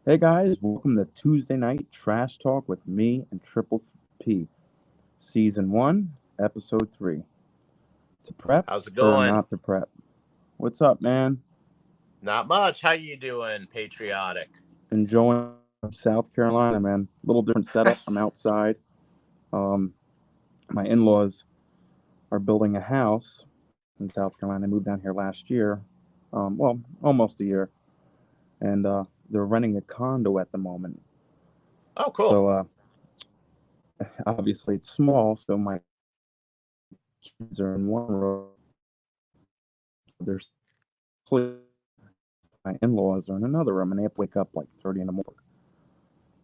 Hey guys, welcome to Tuesday Night Trash Talk with me and Triple P, Season 1, Episode 3. To prep How's it or going? not to prep? What's up, man? Not much. How you doing, patriotic? Enjoying South Carolina, man. Little different setup. I'm outside. Um, my in-laws are building a house in South Carolina. They moved down here last year. Well, almost a year. And they're renting a condo at the moment. Oh, cool. So obviously it's small, so my kids are in one room. They're sleeping. My in-laws are in another room, and they have to wake up like 30 in the morning.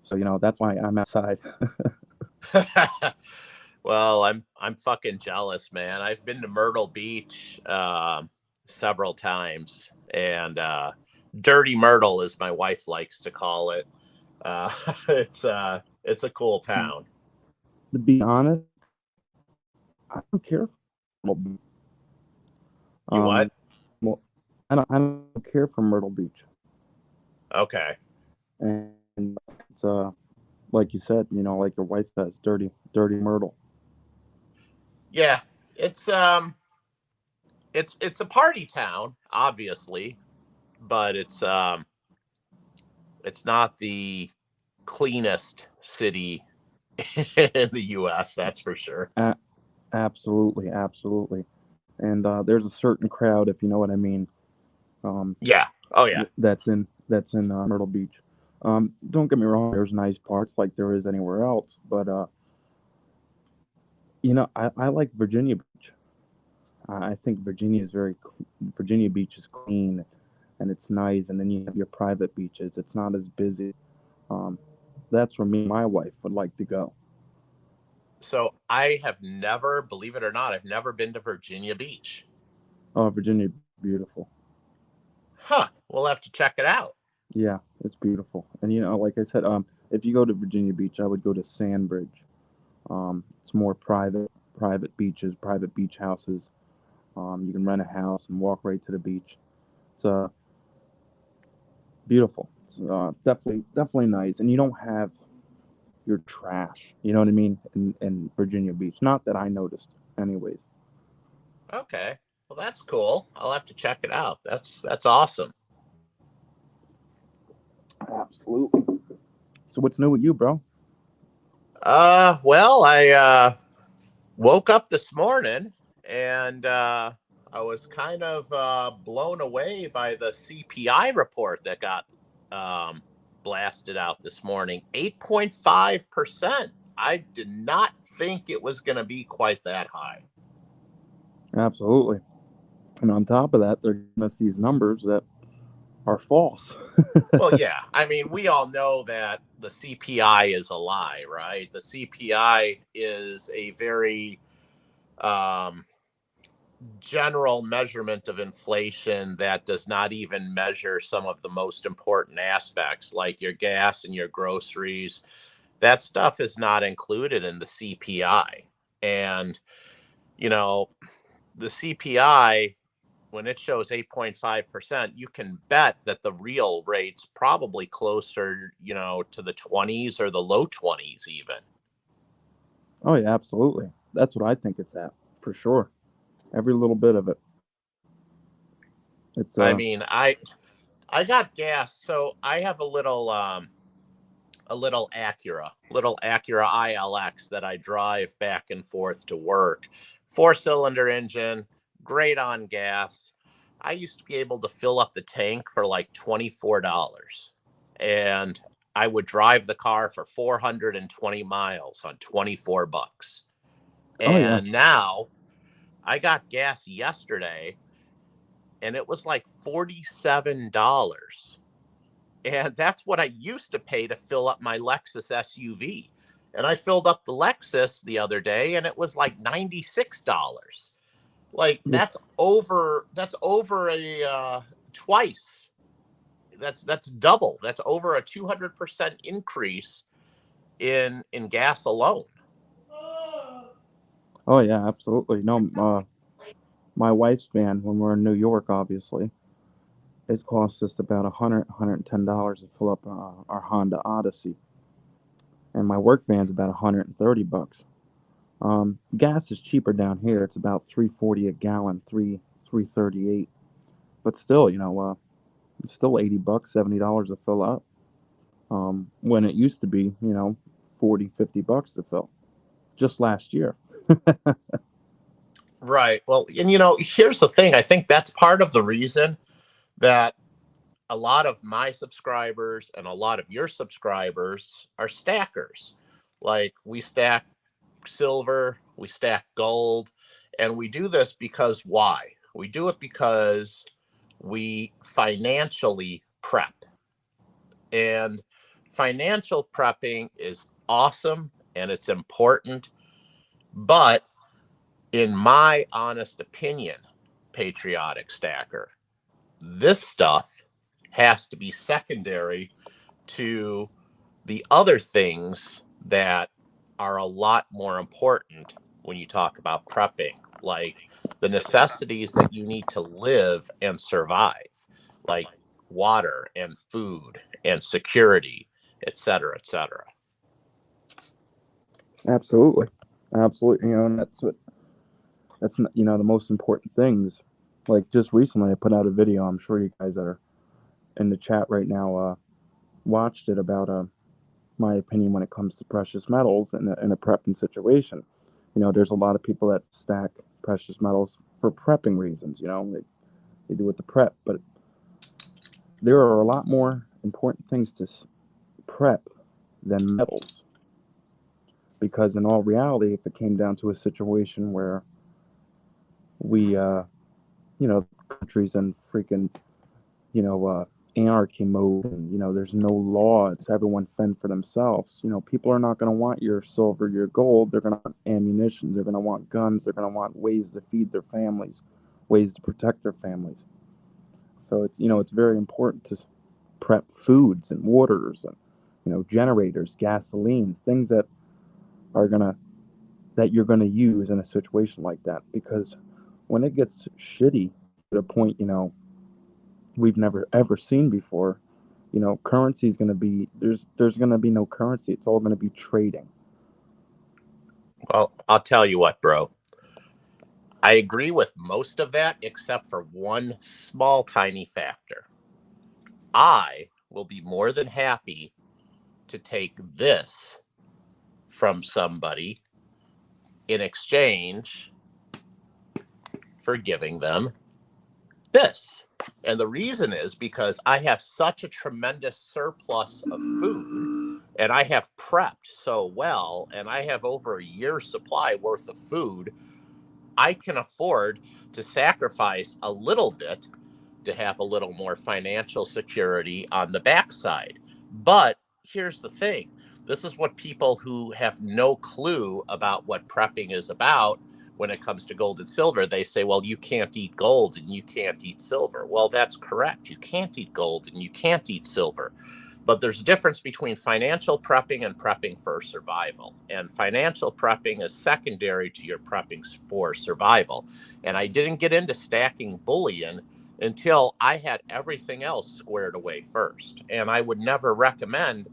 So that's why I'm outside. Well, I'm fucking jealous, man. I've been to Myrtle Beach several times, and Dirty Myrtle, as my wife likes to call it. Uh, it's a cool town. To be honest, I don't care. You what? Well, I don't care for Myrtle Beach, Okay. and it's like you said, like your wife says, dirty Myrtle. Yeah, it's it's a party town, obviously, but it's not the cleanest city in the U.S. That's for sure. A- Absolutely, absolutely. And there's a certain crowd, if you know what I mean. Um, Yeah. Oh yeah. that's in Myrtle Beach. Don't get me wrong. There's nice parts like there is anywhere else, but I like Virginia Beach. I think Virginia Beach is clean and it's nice, and then you have your private beaches. It's not as busy. Um, that's where me and my wife would like to go. So I have never, believe it or not, I've never been to Virginia Beach. Oh, Virginia, beautiful. Huh. We'll have to check it out. Yeah, it's beautiful. And like I said, if you go to Virginia Beach, I would go to Sandbridge. It's more private beaches, private beach houses. You can rent a house and walk right to the beach. It's beautiful. It's definitely nice, and you don't have your trash. You know what I mean? In Virginia Beach, not that I noticed, anyways. Okay. Well, that's cool. I'll have to check it out. That's awesome. Absolutely. So what's new with you, bro? Well, I woke up this morning and I was kind of blown away by the CPI report that got um, blasted out this morning. 8.5%. I did not think it was going to be quite that high. Absolutely. And on top of that, they're giving us these numbers that are false. Well, yeah. I mean, we all know that the CPI is a lie, right? The CPI is a very um, general measurement of inflation that does not even measure some of the most important aspects like your gas and your groceries. That stuff is not included in the CPI. And, you know, the CPI, when it shows 8.5%, you can bet that the real rate's probably closer, to the 20s or the low 20s, even. Oh yeah, absolutely. That's what I think it's at for sure. Every little bit of it. It's I mean, I got gas, so I have a little Acura ILX that I drive back and forth to work. Four-cylinder engine, great on gas. I used to be able to fill up the tank for like $24. And I would drive the car for 420 miles on 24 bucks. oh yeah, And now I got gas yesterday and it was like $47. And that's what I used to pay to fill up my Lexus SUV. And I filled up the Lexus the other day and it was like $96. Like it's that's over a twice. That's double. That's over a 200% increase in gas alone. oh yeah, absolutely. No, my wife's van when we're in New York, obviously. it costs us about $110 to fill up our Honda Odyssey, and my work van's about $130. Gas is cheaper down here. It's about 3.40 a gallon, 3.38. But still, it's still $80, $70 to fill up. When it used to be, 40, $50 to fill. Just last year. Right. Well, and here's the thing. I think that's part of the reason that a lot of my subscribers and a lot of your subscribers are stackers. Like, we stack silver, we stack gold, and we do this because why? We do it because we financially prep. And financial prepping is awesome and it's important, but in my honest opinion, patriotic stacker, this stuff has to be secondary to the other things that are a lot more important when you talk about prepping, like the necessities that you need to live and survive, like water and food and security, et cetera, et cetera. Absolutely. Absolutely. And that's the most important things. Like just recently, I put out a video. I'm sure you guys that are in the chat right now watched it about my opinion when it comes to precious metals in a prepping situation. There's a lot of people that stack precious metals for prepping reasons. They do it to prep, but there are a lot more important things to prep than metals. Because in all reality, if it came down to a situation where we, countries in freaking, you know, uh, anarchy mode, and there's no law, it's everyone fend for themselves. People are not going to want your silver, your gold. They're going to want ammunition. They're going to want guns. They're going to want ways to feed their families, ways to protect their families. So it's very important to prep foods and waters and generators, gasoline, things are gonna that you're gonna use in a situation like that. Because when it gets shitty to a point we've never ever seen before, currency is gonna be there's gonna be no currency. It's all gonna be trading. Well, I'll tell you what, bro. I agree with most of that, except for one small, tiny factor. I will be more than happy to take this from somebody in exchange for giving them this. And the reason is because I have such a tremendous surplus of food and I have prepped so well and I have over a year's supply worth of food. I can afford to sacrifice a little bit to have a little more financial security on the backside. But here's the thing, this is what people who have no clue about what prepping is about when it comes to gold and silver, they say, well, you can't eat gold and you can't eat silver. Well, that's correct. You can't eat gold and you can't eat silver. But there's a difference between financial prepping and prepping for survival. And financial prepping is secondary to your prepping for survival. And I didn't get into stacking bullion until I had everything else squared away first. And I would never recommend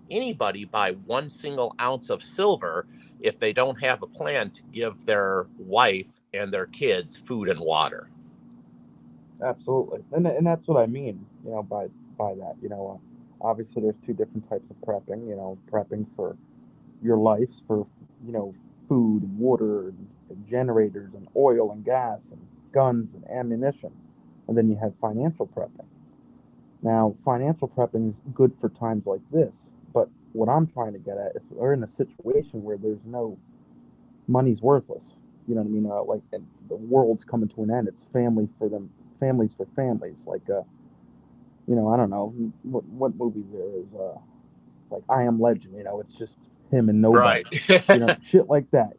anybody buy one single ounce of silver if they don't have a plan to give their wife and their kids food and water. Absolutely, and that's what I mean. By that. Obviously, there's two different types of prepping. Prepping for your lives, for food and water and generators and oil and gas and guns and ammunition, and then you have financial prepping. Now, financial prepping is good for times like this, but what I'm trying to get at, if we're in a situation where there's no money's worthless, you know what I mean? Like, and the world's coming to an end. It's family for them, families for families. Like, I don't know what movie there is. Like I Am Legend. It's just him and nobody. Right. Shit like that.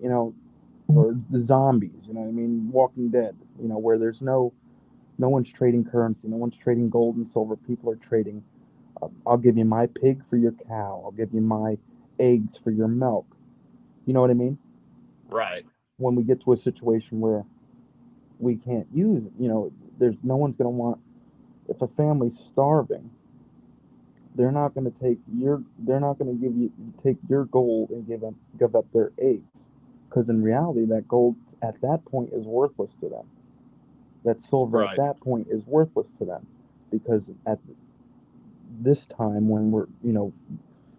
Or the zombies. You know what I mean? Walking Dead. Where there's no one's trading currency. No one's trading gold and silver. People are trading. I'll give you my pig for your cow. I'll give you my eggs for your milk. You know what I mean? Right. When we get to a situation where we can't use it, there's no one's going to want If a family's starving, they're not going to give you take your gold and give up their eggs, because in reality that gold at that point is worthless to them. That silver at Right. that point is worthless to them, because at this time when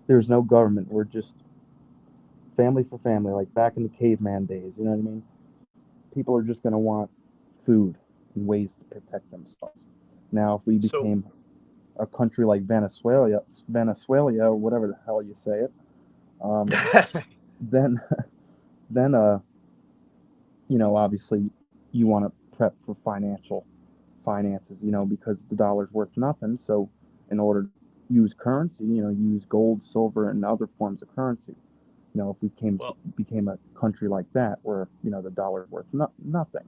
there's no government, we're just family for family, like back in the caveman days. You know what I mean? People are just going to want food and ways to protect themselves. Now, if we So became a country like Venezuela, whatever the hell you say it, um, then then obviously you want to prep for finances, because the dollar's worth nothing. So in order to use currency, use gold, silver, and other forms of currency. If we well, became a country like that, where the dollar's worth nothing,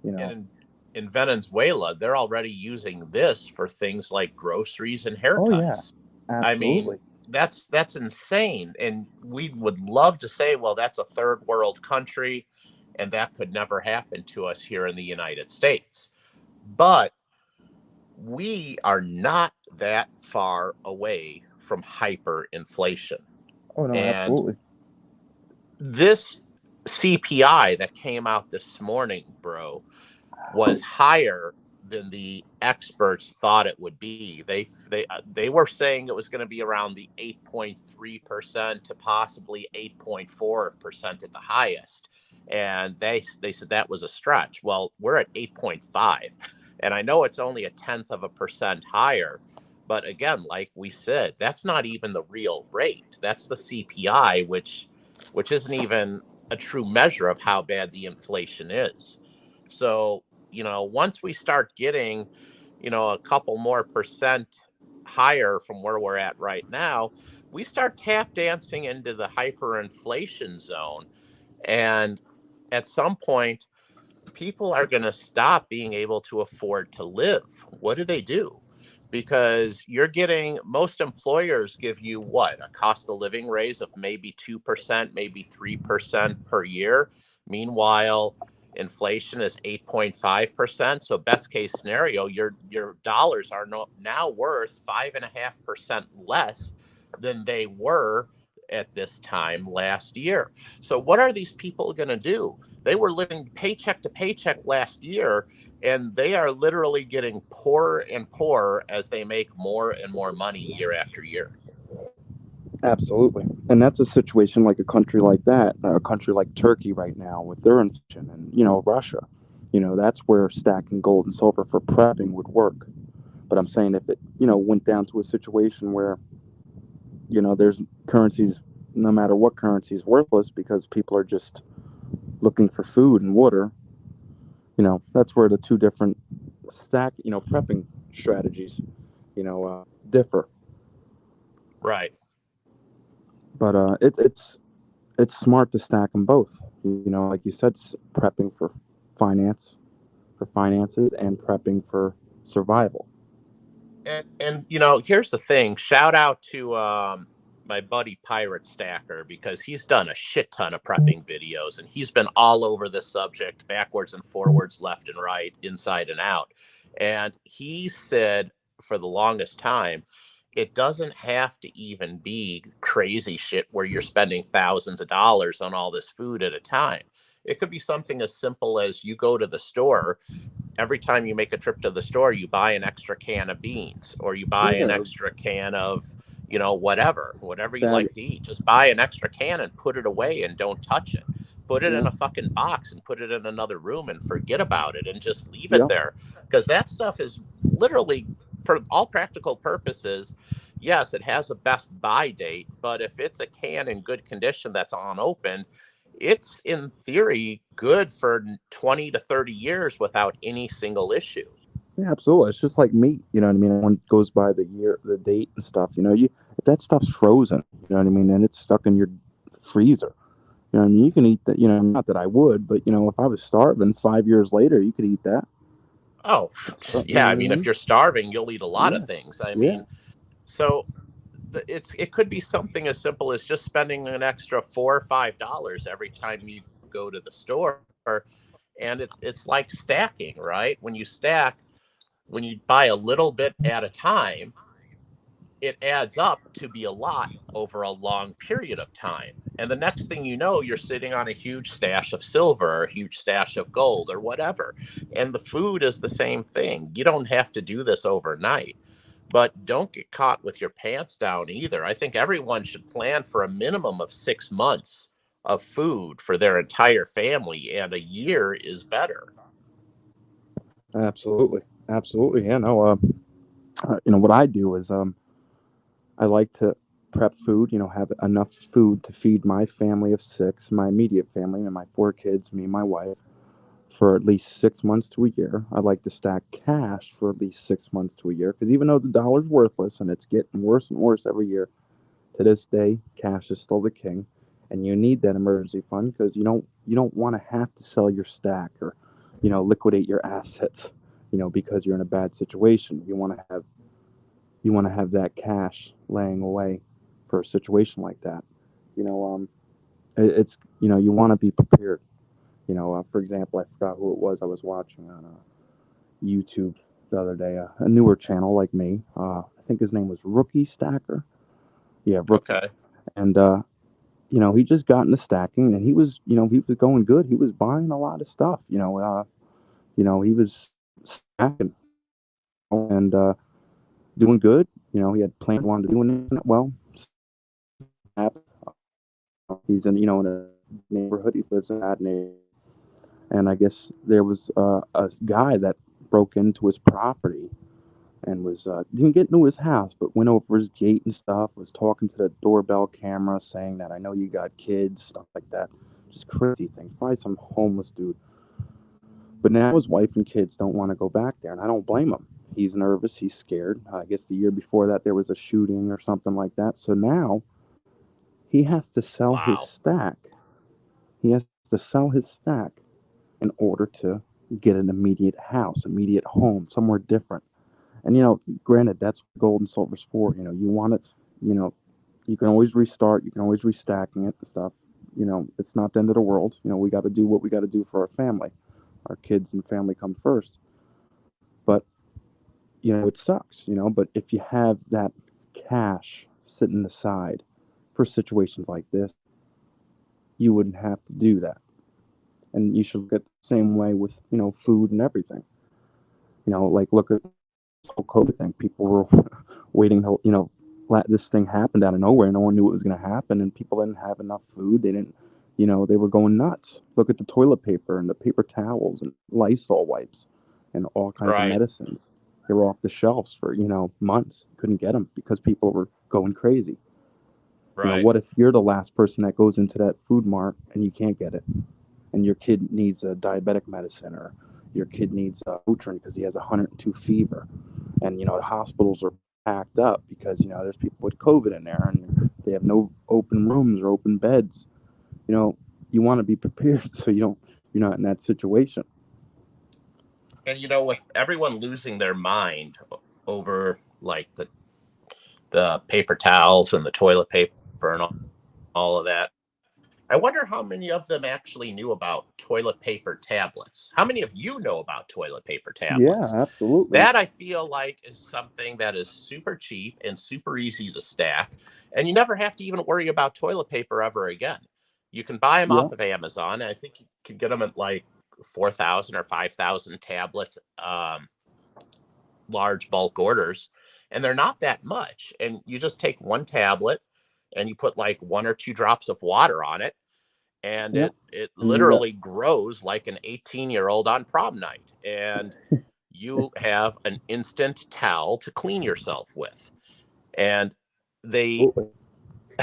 you and know. in Venezuela, they're already using this for things like groceries and Oh yeah, haircuts. I mean, absolutely. that's insane. And we would love to say, well, that's a third world country, and that could never happen to us here in the United States. But we are not that far away from hyperinflation. Oh no, And absolutely. this CPI that came out this morning, bro, was higher than the experts thought it would be. They were saying it was going to be around the 8.3% to possibly 8.4% at the highest. And they said that was a stretch. Well, we're at 8.5. And I know it's only a tenth of a percent higher. But again, like we said, that's not even the real rate. That's the CPI, which isn't even a true measure of how bad the inflation is. So, once we start getting, a couple more percent higher from where we're at right now, we start tap dancing into the hyperinflation zone. And at some point, people are going to stop being able to afford to live. What do they do? Because you're getting most employers give you what, a cost of living raise of maybe 2%, maybe 3% per year. Meanwhile, inflation is 8.5%. So best case scenario, your dollars are now worth 5.5% less than they were at this time last year. So what are these people going to do? They were living paycheck to paycheck last year, and they are literally getting poorer and poorer as they make more and more money year after year. Absolutely. And that's a situation like a country like that, a country like Turkey right now with their inflation, and Russia. That's where stacking gold and silver for prepping would work. But I'm saying if it went down to a situation where there's currencies, no matter what currency is worthless because people are just looking for food and water. That's where the two different prepping strategies differ. Right. But it's smart to stack them both. Like you said, prepping for finances, and prepping for survival. And here's the thing. Shout out to my buddy Pirate Stacker, because he's done a shit ton of prepping videos, and he's been all over this subject, backwards and forwards, left and right, inside and out. And he said for the longest time, it doesn't have to even be crazy shit where you're spending thousands of dollars on all this food at a time. It could be something as simple as you go to the store. Every time you make a trip to the store, you buy an extra can of beans, or you buy an Yeah, extra can of, whatever you bag. like to eat. Just buy an extra can and put it away and don't touch it. Put it Yeah, in a fucking box and put it in another room and forget about it and just leave it yeah, there. Because that stuff is literally, for all practical purposes, yes, it has a best buy date, but if it's a can in good condition that's unopened, it's in theory good for 20 to 30 years without any single issue. yeah. Absolutely. It's just like meat. You know what I mean? When it goes by the year, the date and stuff. If that stuff's frozen. You know what I mean? And it's stuck in your freezer. You know what I mean? You can eat that. Not that I would, but if I was starving 5 years later, you could eat that. Oh, You know yeah. I what I mean, if mean? you're starving, you'll eat a lot of Yeah, things. I yeah, mean, so it could be something as simple as just spending an extra $4 or $5 every time you go to the store. And it's like stacking, right? When you stack, when you buy a little bit at a time, it adds up to be a lot over a long period of time. And the next thing you know, you're sitting on a huge stash of silver or a huge stash of gold or whatever. And the food is the same thing. You don't have to do this overnight, but don't get caught with your pants down either. I think everyone should plan for a minimum of 6 months of food for their entire family, and a year is better. Absolutely, absolutely. Yeah, no. What I do is I like to prep food. Have enough food to feed my family of six, my immediate family, and my four kids, me and my wife, for at least 6 months to a year. I like to stack cash for at least 6 months to a year because even though the dollar's worthless and it's getting worse and worse every year, to this day, cash is still the king, and you need that emergency fund because you don't want to have to sell your stack or liquidate your assets, because you're in a bad situation. You want to have that cash laying away for a situation like that. You know, it's you want to be prepared. For example, I forgot who it was I was watching on YouTube the other day, a newer channel like me. I think his name was Rookie Stacker. Yeah, Rookie. Okay. And he just got into stacking, and he was going good. He was buying a lot of stuff. He was stacking and doing good. He had planned wanted to do it. Well, he's in a neighborhood. He lives in that neighborhood, and I guess there was a guy that broke into his property and was didn't get into his house, but went over his gate and stuff. Was talking to the doorbell camera, saying that I know you got kids, stuff like that. Just crazy things. Probably some homeless dude. But now his wife and kids don't want to go back there, and I don't blame him. He's nervous. He's scared. I guess the year before that there was a shooting or something like that. So now he has to sell his Wow. stack. He has to sell his stack in order to get an immediate house, immediate home, somewhere different. And granted, that's what gold and silver's for. You want it. You know, you can always restart. You can always restacking it and stuff. It's not the end of the world. We got to do what we got to do for our family. Our kids and family come first. But it sucks. But if you have that cash sitting aside for situations like this, you wouldn't have to do that. And you should get the same way with food and everything. Like look at this whole COVID thing. People were waiting till let this thing happened out of nowhere. No one knew it was going to happen, and people didn't have enough food. They didn't, they were going nuts. Look at the toilet paper and the paper towels and Lysol wipes and all kinds of Right. medicines. They were off the shelves for months. Couldn't get them because people were going crazy. Right. What if you're the last person that goes into that food mart and you can't get it, and your kid needs a diabetic medicine, or your kid needs a Motrin because he has 102 fever, and the hospitals are packed up because there's people with COVID in there and they have no open rooms or open beds. You want to be prepared so you're not in that situation. And with everyone losing their mind over like the paper towels and the toilet paper and all of that, I wonder how many of them actually knew about toilet paper tablets. How many of you know about toilet paper Yeah, tablets? absolutely. That I feel like is something that is super cheap and super easy to stack, and you never have to even worry about toilet paper ever again. You can buy them Yeah, off of Amazon, and I think you can get them at like 4,000 or 5,000 tablets, large bulk orders, and they're not that much. And you just take one tablet and you put like 1 or 2 drops of water on it, and yeah. it And you got literally grows like an 18-year-old on prom night, and you have an instant towel to clean yourself with. And they absolutely.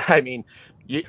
I mean,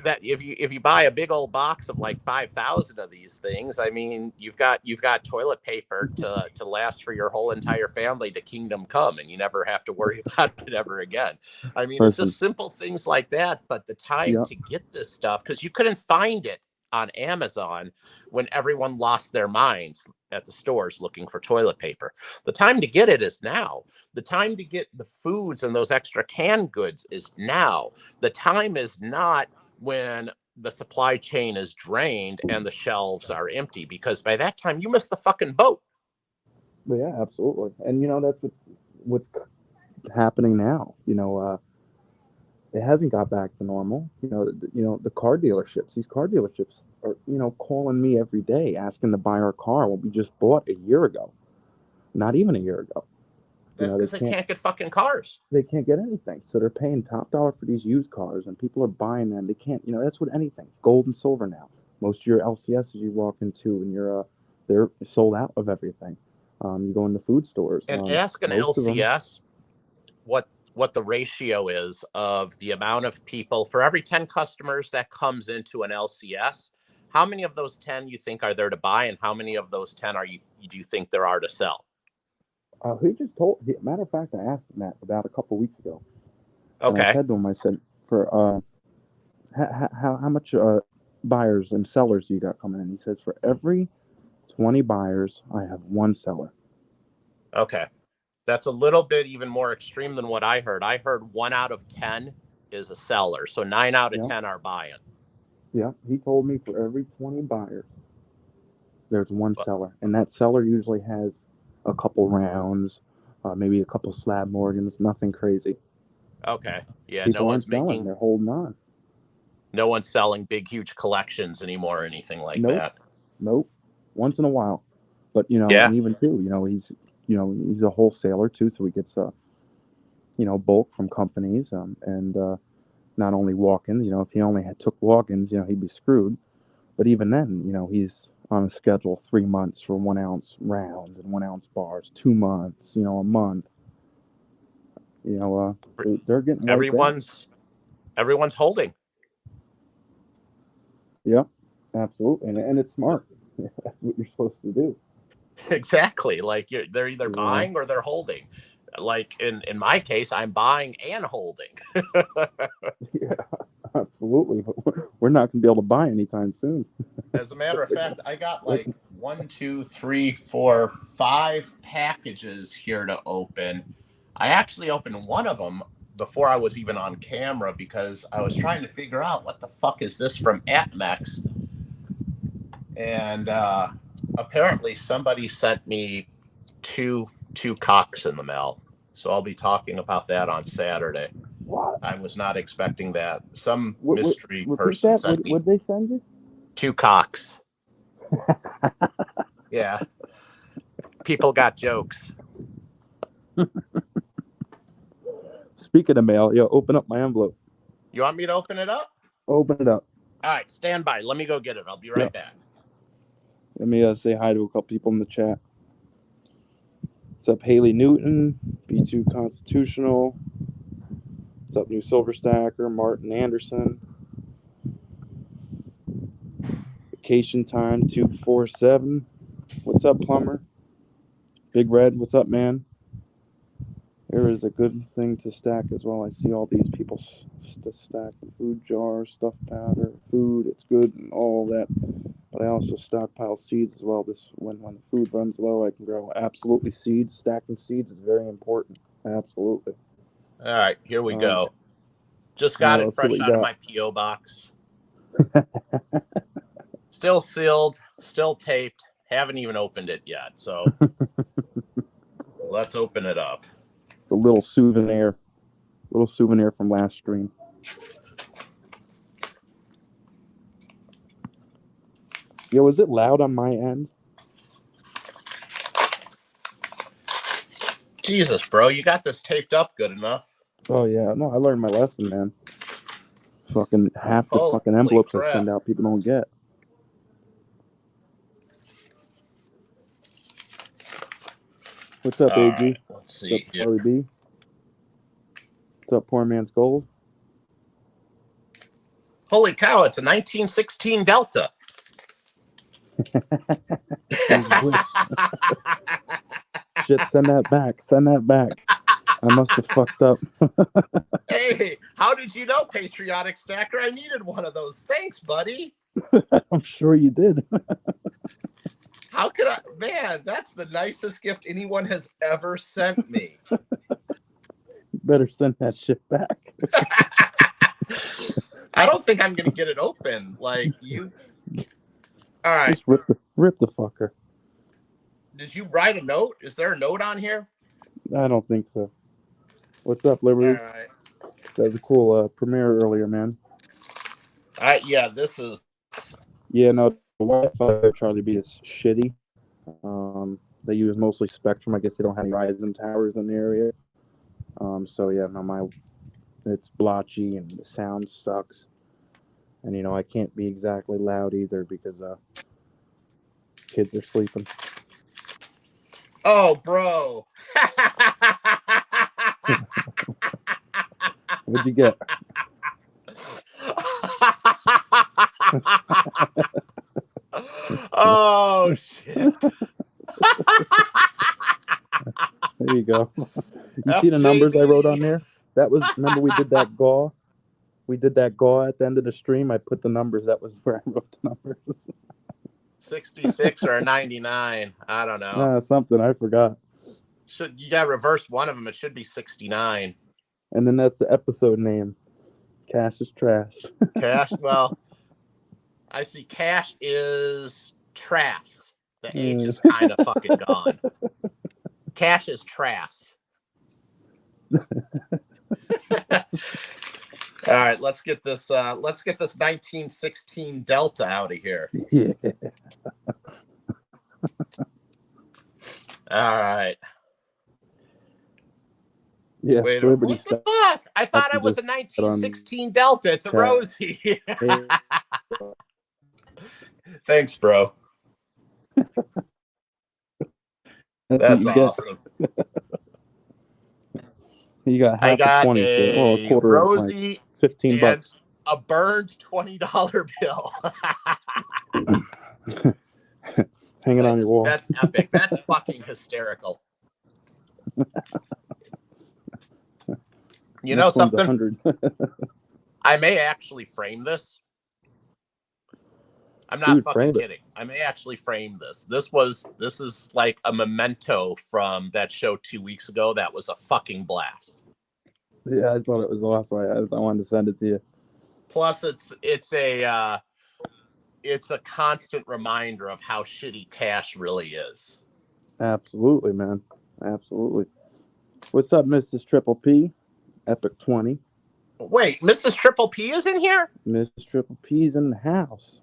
that if you buy a big old box of like 5,000 of these things, I mean, you've got toilet paper to last for your whole entire family to kingdom come, and you never have to worry about it ever again. I mean, it's Listen, just simple things like that. But the time yeah, to get this stuff, because you couldn't find it on Amazon when everyone lost their minds at the stores looking for toilet paper. The time to get it is now. The time to get the foods and those extra canned goods is now. The time is not when the supply chain is drained and the shelves are empty, because by that time you missed the fucking boat. But yeah, absolutely. And that's what's happening now. It hasn't got back to normal. The car dealerships. These car dealerships are calling me every day asking to buy our car what we just bought a year ago. Not even a year ago. That's They because they can't can't get fucking cars. get anything. So they're paying top dollar for these used cars, and people are buying them. They can't. That's what anything. Gold and silver now. Most of your LCSs you walk into, and they're sold out of everything. You go into food stores. And ask an Most of them. LCS what the ratio is of the amount of people for every 10 customers that comes into an LCS. How many of those 10 you think are there to buy, and how many of those 10 do you think there are to sell? He just told. Matter of fact, I asked him that about a couple weeks ago, and I Okay. said to him, I said, for how much buyers and sellers you got coming in? He says, for every 20 buyers, I have one seller. Okay. That's a little bit even more extreme than what I heard. I heard 1 out of 10 is a seller. So 9 out of Yeah. 10 are buying. Yeah, he told me for every 20 buyers, there's one But, seller, and that seller usually has a couple rounds, maybe a couple slab Morgans, nothing crazy. okay. Yeah. People aren't selling; they're holding on. No one's selling big, huge collections anymore or anything like Nope, that. nope. Once in a while, but Yeah. and even too, he's a wholesaler too, so he gets bulk from companies, and not only walk-ins. If he only took walk-ins, he'd be screwed. But even then, he's on a schedule 3 months for 1 ounce rounds and 1 ounce bars, 2 months, a month. They're getting wiped out. Everyone's holding. Yep, absolutely, and it's smart. That's what you're supposed to do. Exactly. Like they're either You know, buying or they're holding. Like in my case, I'm buying and holding. yeah, absolutely. But we're not going to be able to buy anytime soon. As a matter of fact, I got like 1, 2, 3, 4, 5 packages here to open. I actually opened one of them before I was even on camera because I was trying to figure out what the fuck is this from Atmex. And apparently somebody sent me two cocks in the mail. So I'll be talking about that on Saturday. What? I was not expecting that. Some What, mystery repeat person that. sent me What they send you? 2 cocks. Yeah. People got jokes. Speaking of mail, open up my envelope. You want me to open it up? Open it up. All right, stand by. Let me go get it. I'll be right back. Let me say hi to a couple people in the chat. What's up, Haley Newton, B2 Constitutional? What's up, New Silver Stacker, Martin Anderson? Vacation Time 247. What's up, Plumber? Big Red, what's up, man? Here is a good thing to stack as well. I see all these people stack food jars, stuffed powder, food. It's good and all that. But I also stockpile seeds as well. When the food runs low, I can grow absolutely seeds. Stacking seeds is very important. Absolutely. All right, here we go. Just got it fresh out of my P.O. box. Still sealed, still taped. Haven't even opened it yet. So let's open it up. It's a little souvenir from last stream. Yo, is it loud on my end? Jesus, bro, you got this taped up good enough. Oh yeah, no, I learned my lesson, man. Fucking half the fucking envelopes I send out, people don't get. What's up, AG? Right, let's see What's up, Charlie B? What's up, Poor Man's Gold? Holy cow, it's a 1916 Delta. Shit, send that back. Send that back. I must have fucked up. Hey, how did you know, Patriotic Stacker? I needed one of those. Thanks, buddy. I'm sure you did. How could I? Man, that's the nicest gift anyone has ever sent me. You better send that shit back. I don't think I'm going to get it open. Like, you. All right. Just rip the fucker. Did you write a note? Is there a note on here? I don't think so. What's up, All Liberty? right. That was a cool premiere earlier, man. Yeah, this is. Yeah, no, the Wi-Fi at Charlie B is shitty. They use mostly Spectrum. I guess they don't have any Verizon towers in the area. So yeah, no, it's blotchy and the sound sucks. And I can't be exactly loud either because kids are sleeping. Oh, bro. What'd you get? Oh shit. There you go. You see the numbers I wrote on there? Remember we did that GAW? We did that GAW at the end of the stream. I put the numbers. That was where I wrote the numbers. 66 or a 99. I don't know. Something. I forgot. You got to reverse one of them. It should be 69. And then that's the episode name. Cash is trash. Cash, well, I see cash is trash. The H is kind of fucking gone. Cash is trash. All right, let's get this 1916 Delta out of here. Yeah. All right. Yeah. Wait, what the fuck? I thought it was a 1916 Delta. It's a Rosie. Thanks, bro. That's awesome. You got half a 20, a quarter Rosie, like $15. A burned $20 bill. Hanging on your wall. That's epic. That's fucking hysterical. You know something? I may actually frame this. I'm not fucking kidding. I may actually frame this. This is like a memento from that show 2 weeks ago. That was a fucking blast. Yeah, I thought it was awesome. I wanted to send it to you. Plus, it's a constant reminder of how shitty cash really is. Absolutely, man. Absolutely. What's up, Mrs. Triple P? Epic 20. Wait, Mrs. Triple P is in here? Mrs. Triple P's in the house.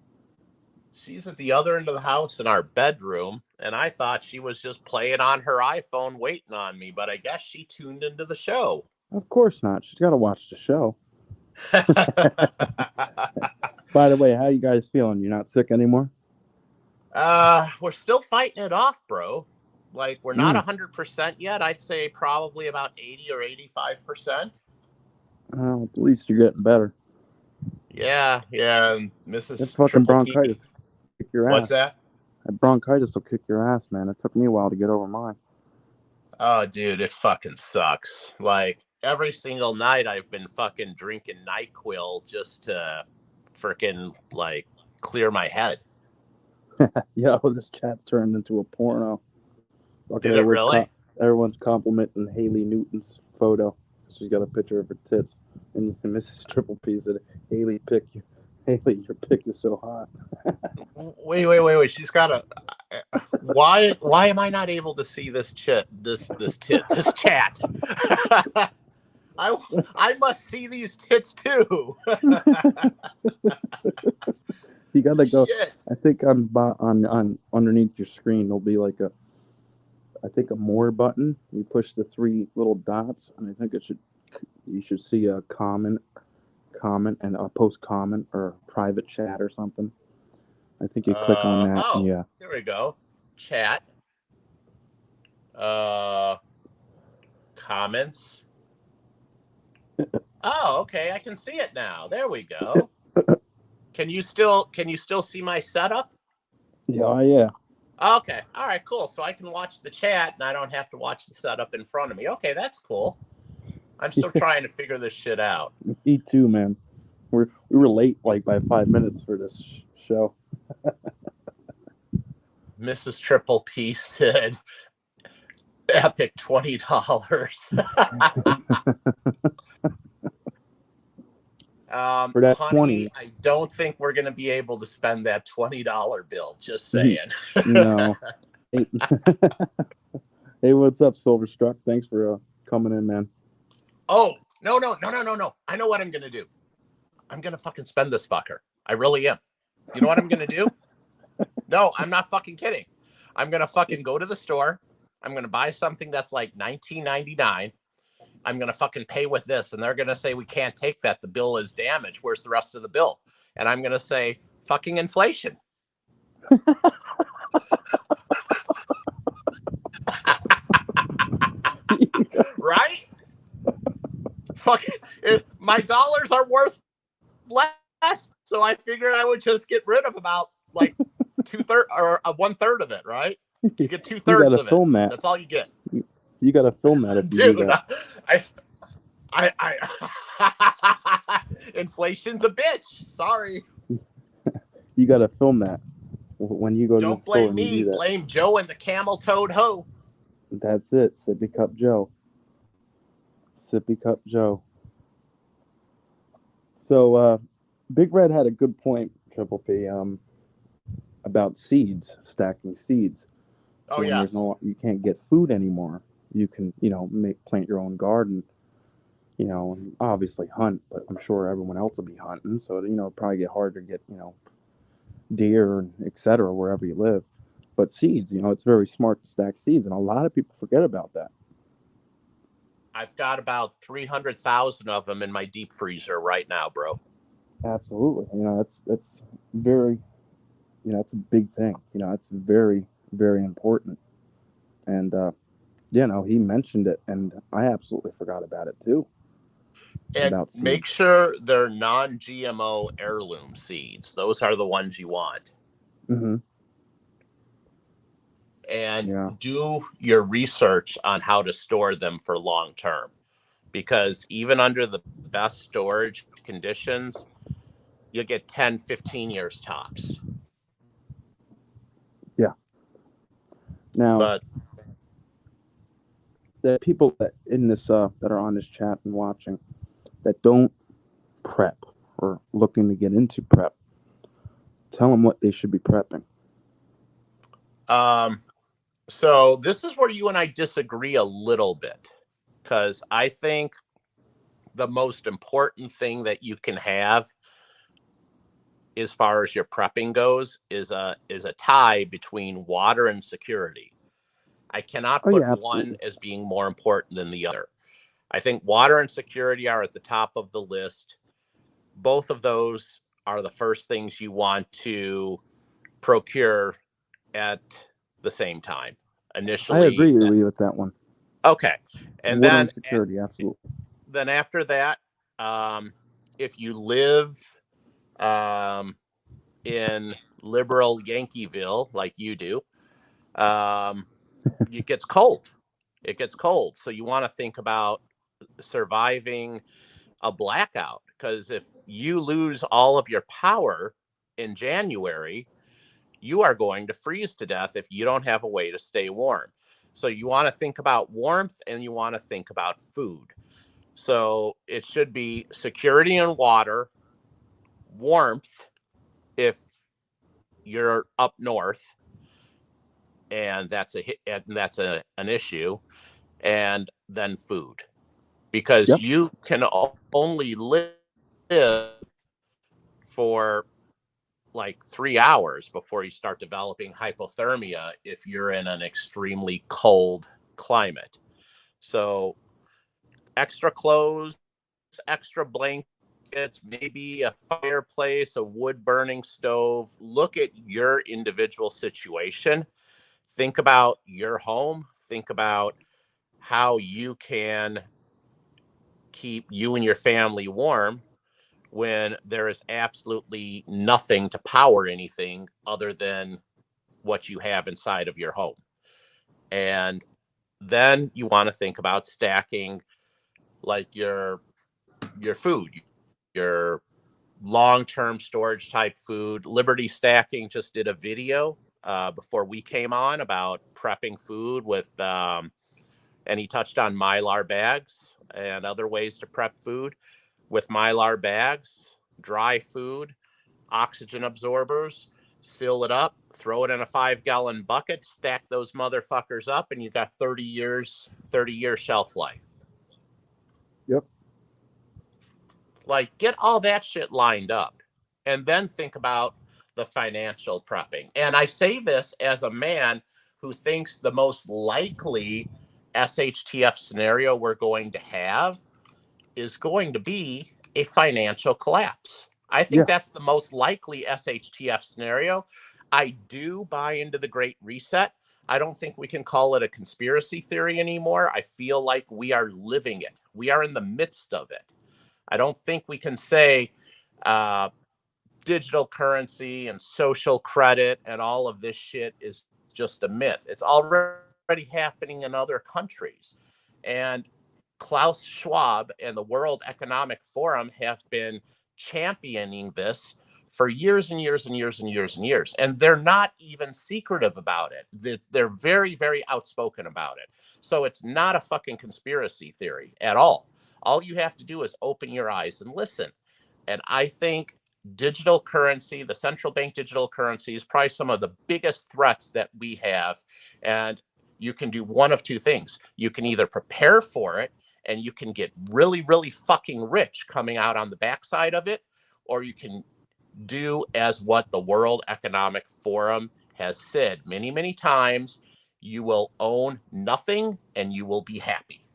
She's at the other end of the house in our bedroom, and I thought she was just playing on her iPhone waiting on me, but I guess she tuned into the show. Of course not. She's got to watch the show. By the way, how you guys feeling? You're not sick anymore? We're still fighting it off, bro. Like, we're not 100% yet. I'd say probably about 80 or 85%. Well, at least you're getting better. Yeah. And Mrs. That fucking bronchitis kick your ass. What's that? That bronchitis will kick your ass, man. It took me a while to get over mine. Oh, dude, it fucking sucks. Like, every single night I've been fucking drinking NyQuil just to freaking, like, clear my head. Yeah, this chat turned into a porno. Did it really? Everyone's complimenting Haley Newton's photo. She's got a picture of her tits. And Mrs. Triple P said, Haley, your pic is so hot. Wait. She's got a... Why am I not able to see this chat? I must see these tits too. You gotta go. Shit. I think on underneath your screen there'll be like a more button. You push the 3 little dots, and I think you should see a comment and a post comment or a private chat or something. I think you click on that. Oh, yeah. Here we go. Chat. Comments. Oh, okay. I can see it now. There we go. Can you still see my setup? Yeah. Okay. All right, cool. So I can watch the chat and I don't have to watch the setup in front of me. Okay, that's cool. I'm still trying to figure this shit out. Me too, man. We were late like by 5 minutes for this show. Mrs. Triple P said, epic $20. For that honey, 20. I don't think we're going to be able to spend that $20 bill. Just saying. No. Hey, hey, what's up, Silverstruck? Thanks for coming in, man. Oh, no. I know what I'm going to do. I'm going to fucking spend this fucker. I really am. You know what I'm going to do? No, I'm not fucking kidding. I'm going to fucking go to the store. I'm going to buy something that's like $19.99. I'm going to fucking pay with this. And they're going to say, we can't take that. The bill is damaged. Where's the rest of the bill? And I'm going to say, fucking inflation. Right? Fucking, my dollars are worth less. So I figured I would just get rid of about like 2/3 or 1/3 of it, right? You get You 2/3 gotta of it. film that. That's all you get. You gotta film that if you do Dude, that. I inflation's a bitch. Sorry. You gotta film that when you go to the Don't store blame and you do me. that. Blame Joe and the camel-toed hoe. That's it. Sippy Cup Joe. Sippy Cup Joe. So, Big Red had a good point, Triple P, about seeds, stacking seeds. So Oh, when yes. you can't get food anymore, you can, plant your own garden, and obviously hunt, but I'm sure everyone else will be hunting. So, probably get hard to get, deer and et cetera, wherever you live. But seeds, it's very smart to stack seeds. And a lot of people forget about that. I've got about 300,000 of them in my deep freezer right now, bro. Absolutely. That's very, it's a big thing. It's very, very important. And, he mentioned it, and I absolutely forgot about it too. And About make seeds. sure they're non-GMO heirloom seeds. Those are the ones you want. Mm-hmm. And Yeah. do your research on how to store them for long term. Because even under the best storage conditions, you'll get 10, 15 years tops. Yeah. Now, But there are people that in this that are on this chat and watching that don't prep or looking to get into prep. Tell them what they should be prepping. so this is where you and I disagree a little bit, because I think the most important thing that you can have as far as your prepping goes is a tie between water and security. I cannot Oh put yeah, one absolutely. as being more important than the other. I think water and security are at the top of the list. Both of those are the first things you want to procure at the same time I agree initially. with you with that one. Okay. And Water and security, absolutely. then after that, if you live um, in liberal Yankeeville like you do, um, it gets cold. It gets cold. So you want to think about surviving a blackout, because if you lose all of your power in January, you are going to freeze to death if you don't have a way to stay warm. So you want to think about warmth and you want to think about food. So it should be security and water, warmth if you're up north, and an issue, and then food, because Yep. you can only live for like 3 hours before you start developing hypothermia if you're in an extremely cold climate. So extra clothes, extra blankets, maybe a fireplace, a wood burning stove. Look at your individual situation. Think about your home. Think about how you can keep you and your family warm when there is absolutely nothing to power anything other than what you have inside of your home. And then you want to think about stacking like your food, your long-term storage type food. Liberty Stacking just did a video before we came on about prepping food with and he touched on Mylar bags and other ways to prep food with Mylar bags, dry food, oxygen absorbers. seal it up, throw it in a 5-gallon bucket, stack those motherfuckers up, and you got 30 years shelf life. Yep. Like, get all that shit lined up and then think about the financial prepping. And I say this as a man who thinks the most likely SHTF scenario we're going to have is going to be a financial collapse. I think that's the most likely SHTF scenario. I do buy into the Great Reset. I don't think we can call it a conspiracy theory anymore. I feel like we are living it. We are in the midst of it. I don't think we can say digital currency and social credit and all of this shit is just a myth. It's already happening in other countries. And Klaus Schwab and the World Economic Forum have been championing this for years and years and years and years and years. And they're not even secretive about it. They're very, very outspoken about it. So it's not a fucking conspiracy theory at all. All you have to do is open your eyes and listen. And I think digital currency, the central bank digital currency, is probably some of the biggest threats that we have. And you can do one of two things. You can either prepare for it and you can get really, really fucking rich coming out on the backside of it, or you can do as what the World Economic Forum has said many, many times. You will own nothing and you will be happy.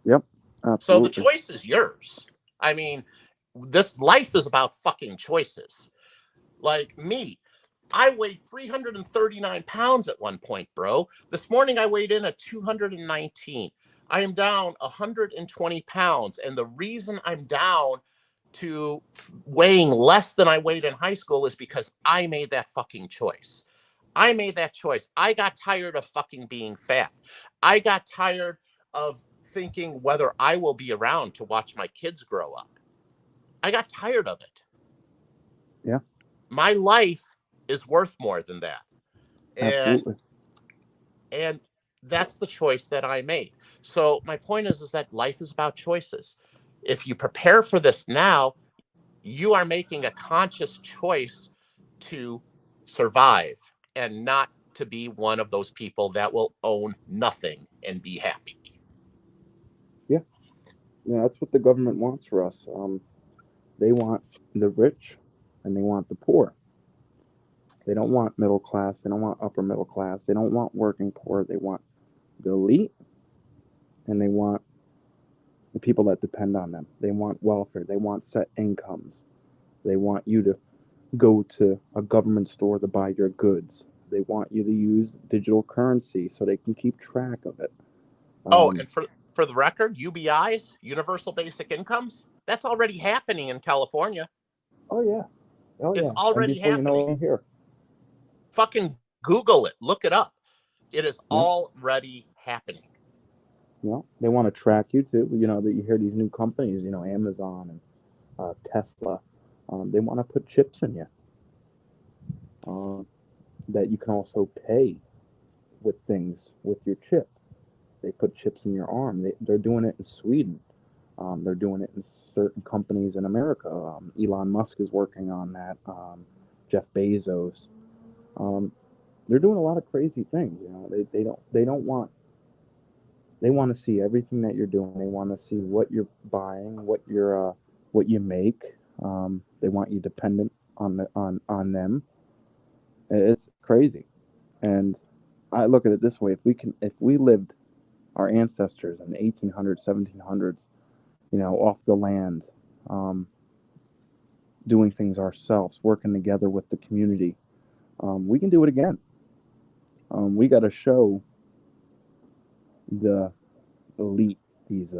Yep. Absolutely. So the choice is yours. I mean, this life is about fucking choices. Like me, I weighed 339 pounds at one point, bro. This morning I weighed in at 219. I am down 120 pounds. And the reason I'm down to weighing less than I weighed in high school is because I made that fucking choice. I made that choice. I got tired of fucking being fat. I got tired of thinking whether I will be around to watch my kids grow up. I got tired of it. Yeah. My life is worth more than that. Absolutely. And that's the choice that I made. So my point is that life is about choices. If you prepare for this now, you are making a conscious choice to survive and not to be one of those people that will own nothing and be happy. Yeah, that's what the government wants for us. They want the rich and they want the poor. They don't want middle class. They don't want upper middle class. They don't want working poor. They want the elite and they want the people that depend on them. They want welfare. They want set incomes. They want you to go to a government store to buy your goods. They want you to use digital currency so they can keep track of it. And for the record, UBIs, universal basic incomes, that's already happening in California. Oh yeah. It's already happening. You know, here. Fucking Google it, look it up. It is already happening. You know, they want to track you too. You know, that you hear these new companies, you know, Amazon and Tesla, they want to put chips in you that you can also pay with things with your chip. They put chips in your arm. They're doing it in Sweden. They're doing it in certain companies in America. Elon Musk is working on that. Jeff Bezos. They're doing a lot of crazy things. You know, they don't want. They want to see everything that you're doing. They want to see what you're buying, what you make. They want you dependent on them. It's crazy, and I look at it this way: if we lived our ancestors in the 1800s, 1700s, you know, off the land, doing things ourselves, working together with the community, we can do it again. We got to show the elite these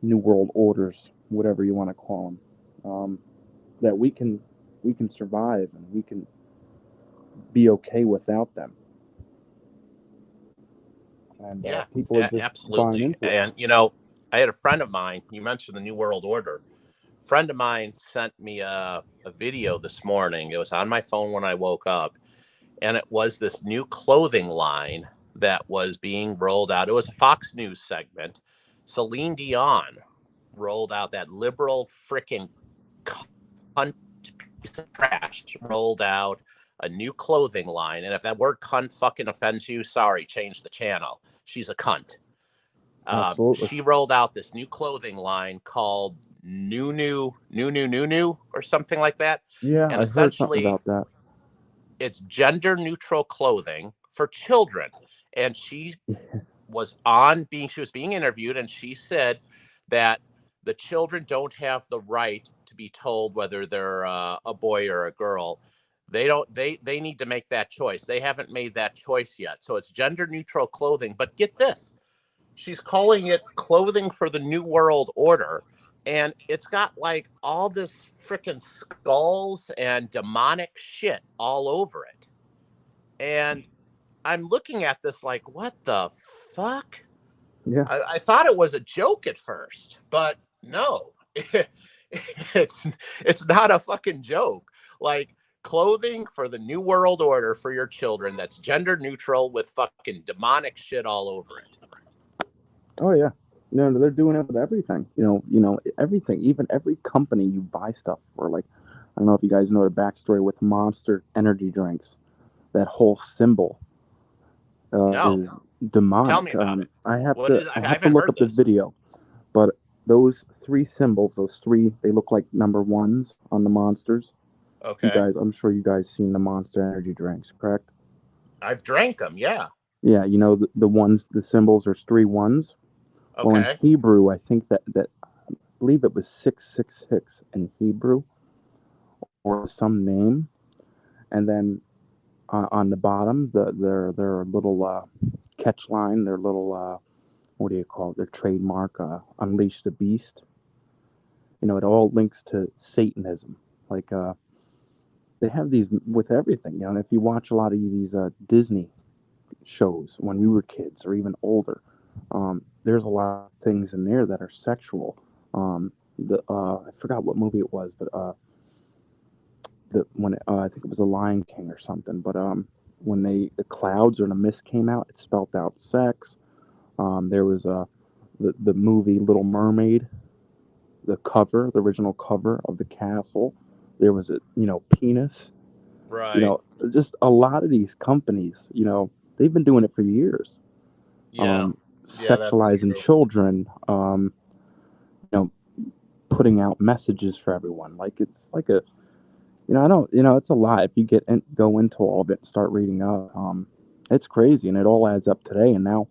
new world orders, whatever you want to call them, that we can survive and we can be okay without them. And people are just absolutely buying into it. And you know, I had a friend of mine. You mentioned the New World Order. A friend of mine sent me a video this morning. It was on my phone when I woke up, and it was this new clothing line that was being rolled out. It was a Fox News segment. Celine Dion rolled out that liberal freaking cunt piece of trash rolled out a new clothing line. And if that word cunt fucking offends you, sorry, change the channel. She's a cunt. Absolutely. She rolled out this new clothing line called New or something like that. Yeah, And I heard something essentially about that. it's gender neutral clothing for children. And she was being interviewed, and she said that the children don't have the right to be told whether they're a boy or a girl. They need to make that choice. They haven't made that choice yet. So it's gender neutral clothing. But get this, she's calling it clothing for the new world order. And it's got like all this freaking skulls and demonic shit all over it. And I'm looking at this like, what the fuck? Yeah. I thought it was a joke at first, but no, it's not a fucking joke. Like clothing for the new world order for your children that's gender neutral with fucking demonic shit all over it. Oh yeah. No, they're doing it with everything. Everything. Even every company you buy stuff for. Like, I don't know if you guys know the backstory with Monster energy drinks. That whole symbol No, is demonic. tell me about it. I have What to is? I I have to haven't look heard up the this. video, but those three symbols, they look like number ones on the monsters. You Okay, guys, I'm sure you guys seen the Monster energy drinks, correct? I've drank them. Yeah. Yeah, the ones, the symbols are three ones. Well, in Okay. Hebrew, I think that I believe it was 666 in Hebrew or some name, and then on the bottom, their little catch line, their little what do you call it? Their trademark, Unleash the Beast. It all links to Satanism. Like they have these with everything. And if you watch a lot of these Disney shows when we were kids or even older, there's a lot of things in there that are sexual. I forgot what movie it was, but I think it was a Lion King or something. But when the clouds or the mist came out, it spelled out sex. There was the movie Little Mermaid, the original cover of the castle. There was a penis. Right. Just a lot of these companies. They've been doing it for years. Yeah. Yeah, that's Sexualizing true. children. You know, putting out messages for everyone. Like it's like a I don't it's a lot if you go into all of it and start reading up. It's crazy and it all adds up today. And now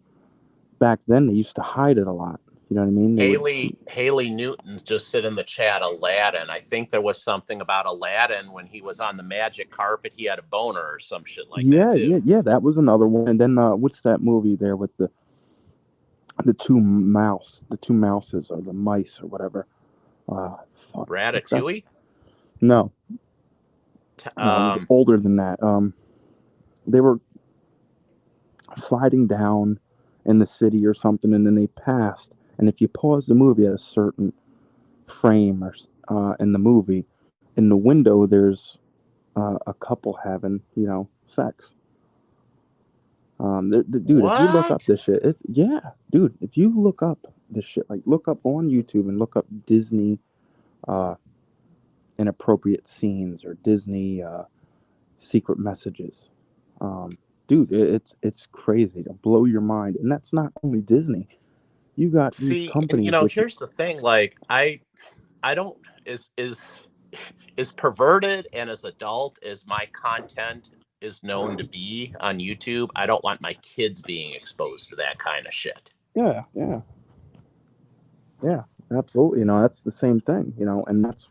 back then they used to hide it a lot. You know what I mean? They would. Haley Newton just said in the chat Aladdin. I think there was something about Aladdin when he was on the magic carpet. He had a boner or some shit like that Yeah, too. yeah, yeah. That was another one. And then what's that movie there with the two mouses or the mice or whatever? Fuck, I forgot. Ratatouille. No, no, it was older than that. They were sliding down in the city or something, and then they passed. And if you pause the movie at a certain frame or in the movie, in the window there's a couple having sex. Dude, if you look up What? this shit, it's dude. If you look up this shit, like look up on YouTube and look up Disney uh, inappropriate scenes or Disney secret messages. Dude, it's crazy to blow your mind, and that's not only Disney. You got these See, and companies with here's the thing. Like, I don't is perverted and as adult as my content is known to be on YouTube. I don't want my kids being exposed to that kind of shit. yeah, absolutely. That's the same thing. And that's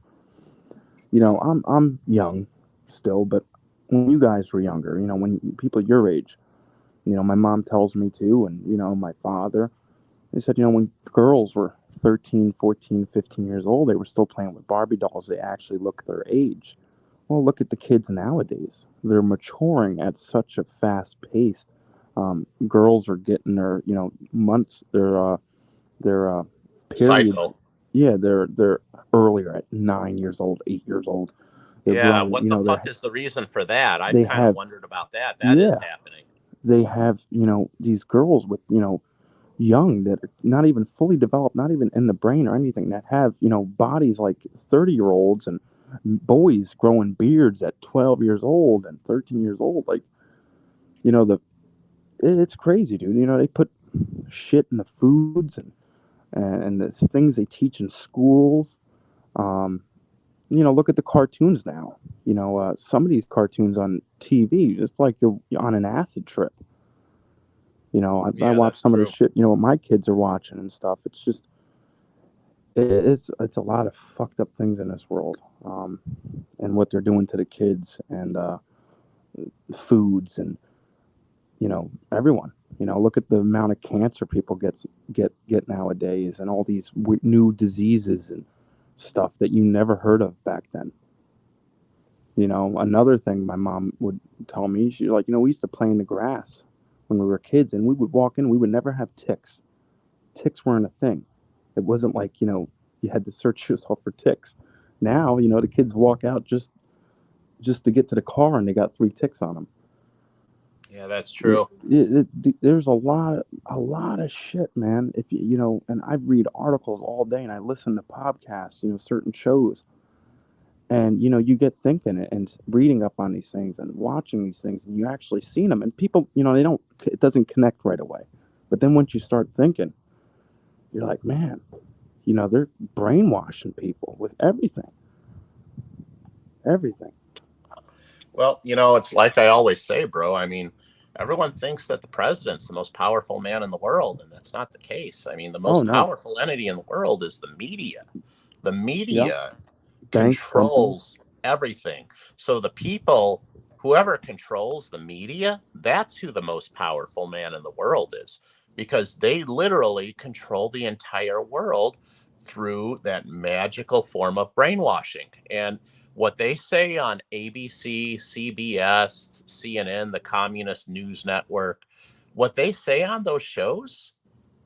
I'm young still, but when you guys were younger, when people your age, my mom tells me too, and my father, they said, when girls were 13, 14, 15 years old, they were still playing with Barbie dolls. They actually look their age. Well, look at the kids nowadays. They're maturing at such a fast pace. Girls are getting their, months, their periods. Cycle. Yeah, they're earlier at 9 years old, 8 years old. They're Yeah, growing. what the fuck is the reason for that? I've They kind of have wondered about that. That is yeah, happening. they have these girls with young that are not even fully developed, not even in the brain or anything, that have, bodies like 30-year-olds and boys growing beards at 12 years old and 13 years old. Like, the it's crazy, dude. They put shit in the foods and the things they teach in schools. Um, look at the cartoons now. Some of these cartoons on TV, it's like you're on an acid trip. I Yeah, watch that's some of the true. shit, what my kids are watching and stuff. It's just, it's a lot of fucked up things in this world, and what they're doing to the kids and foods and everyone. Look at the amount of cancer people get nowadays, and all these new diseases and stuff that you never heard of back then. Another thing my mom would tell me, she's like, we used to play in the grass when we were kids, and we would walk in, we would never have ticks. Ticks weren't a thing. It wasn't like, you had to search yourself for ticks. Now, the kids walk out just to get to the car and they got 3 ticks on them. Yeah, that's true. There's a lot of shit, man. If and I read articles all day and I listen to podcasts, certain shows, and you get thinking and reading up on these things and watching these things, and you actually see them, and people, they don't, it doesn't connect right away, but then once you start thinking, you're like, man, they're brainwashing people with everything, everything. Well, it's like I always say, bro. I mean, everyone thinks that the president's the most powerful man in the world, and that's not the case. I mean, the Oh most no. powerful entity in the world is the media. The Yeah. media Banks, companies. controls everything. So the people, whoever controls the media, that's who the most powerful man in the world is, because they literally control the entire world through that magical form of brainwashing. And what they say on ABC, CBS, CNN, the Communist News Network, what they say on those shows,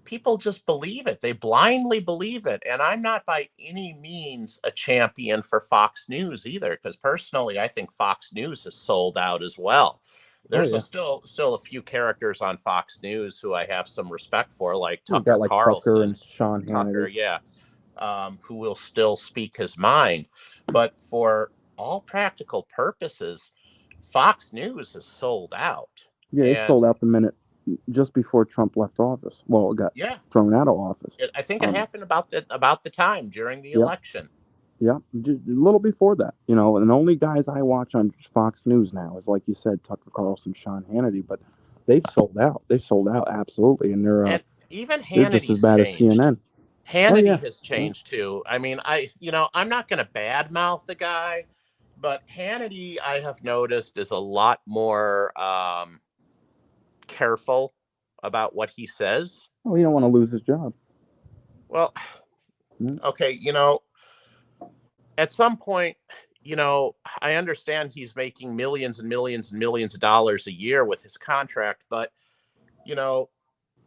people just believe it. They blindly believe it. And I'm not by any means a champion for Fox News either, because personally, I think Fox News has sold out as well. Oh There's yeah. still a few characters on Fox News who I have some respect for, like You got Tucker like Tucker Carlson. and Sean Tucker, Hannity. yeah, who will still speak his mind. But for all practical purposes, Fox News has sold out. Yeah, it And sold out the minute just before Trump left office. Well, it got yeah, thrown out of office. I think it Um, happened about the time during the yep, election. yep, just a little before that, and the only guys I watch on Fox News now is, like you said, Tucker Carlson, Sean Hannity, but they've sold out. They've sold out absolutely, and And even they're just as Hannity's bad as changed. CNN. Oh Hannity yeah, has yeah. changed too. I mean, I'm not going to badmouth the guy, but Hannity, I have noticed, is a lot more careful about what he says. Oh, he don't want to lose his job. Well, Yeah, okay, at some point, I understand he's making millions and millions and millions of dollars a year with his contract, but you know,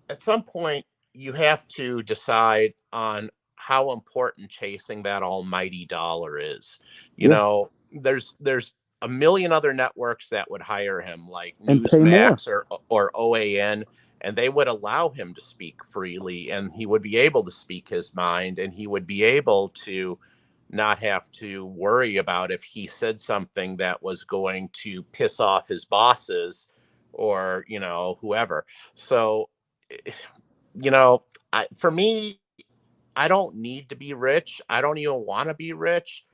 at some point you have to decide on how important chasing that almighty dollar is. yeah, There's a million other networks that would hire him, like and pay more. Newsmax or OAN, and they would allow him to speak freely, and he would be able to speak his mind, and he would be able to not have to worry about if he said something that was going to piss off his bosses or whoever. So eh, you know, for me, I don't need to be rich. I don't even want to be rich.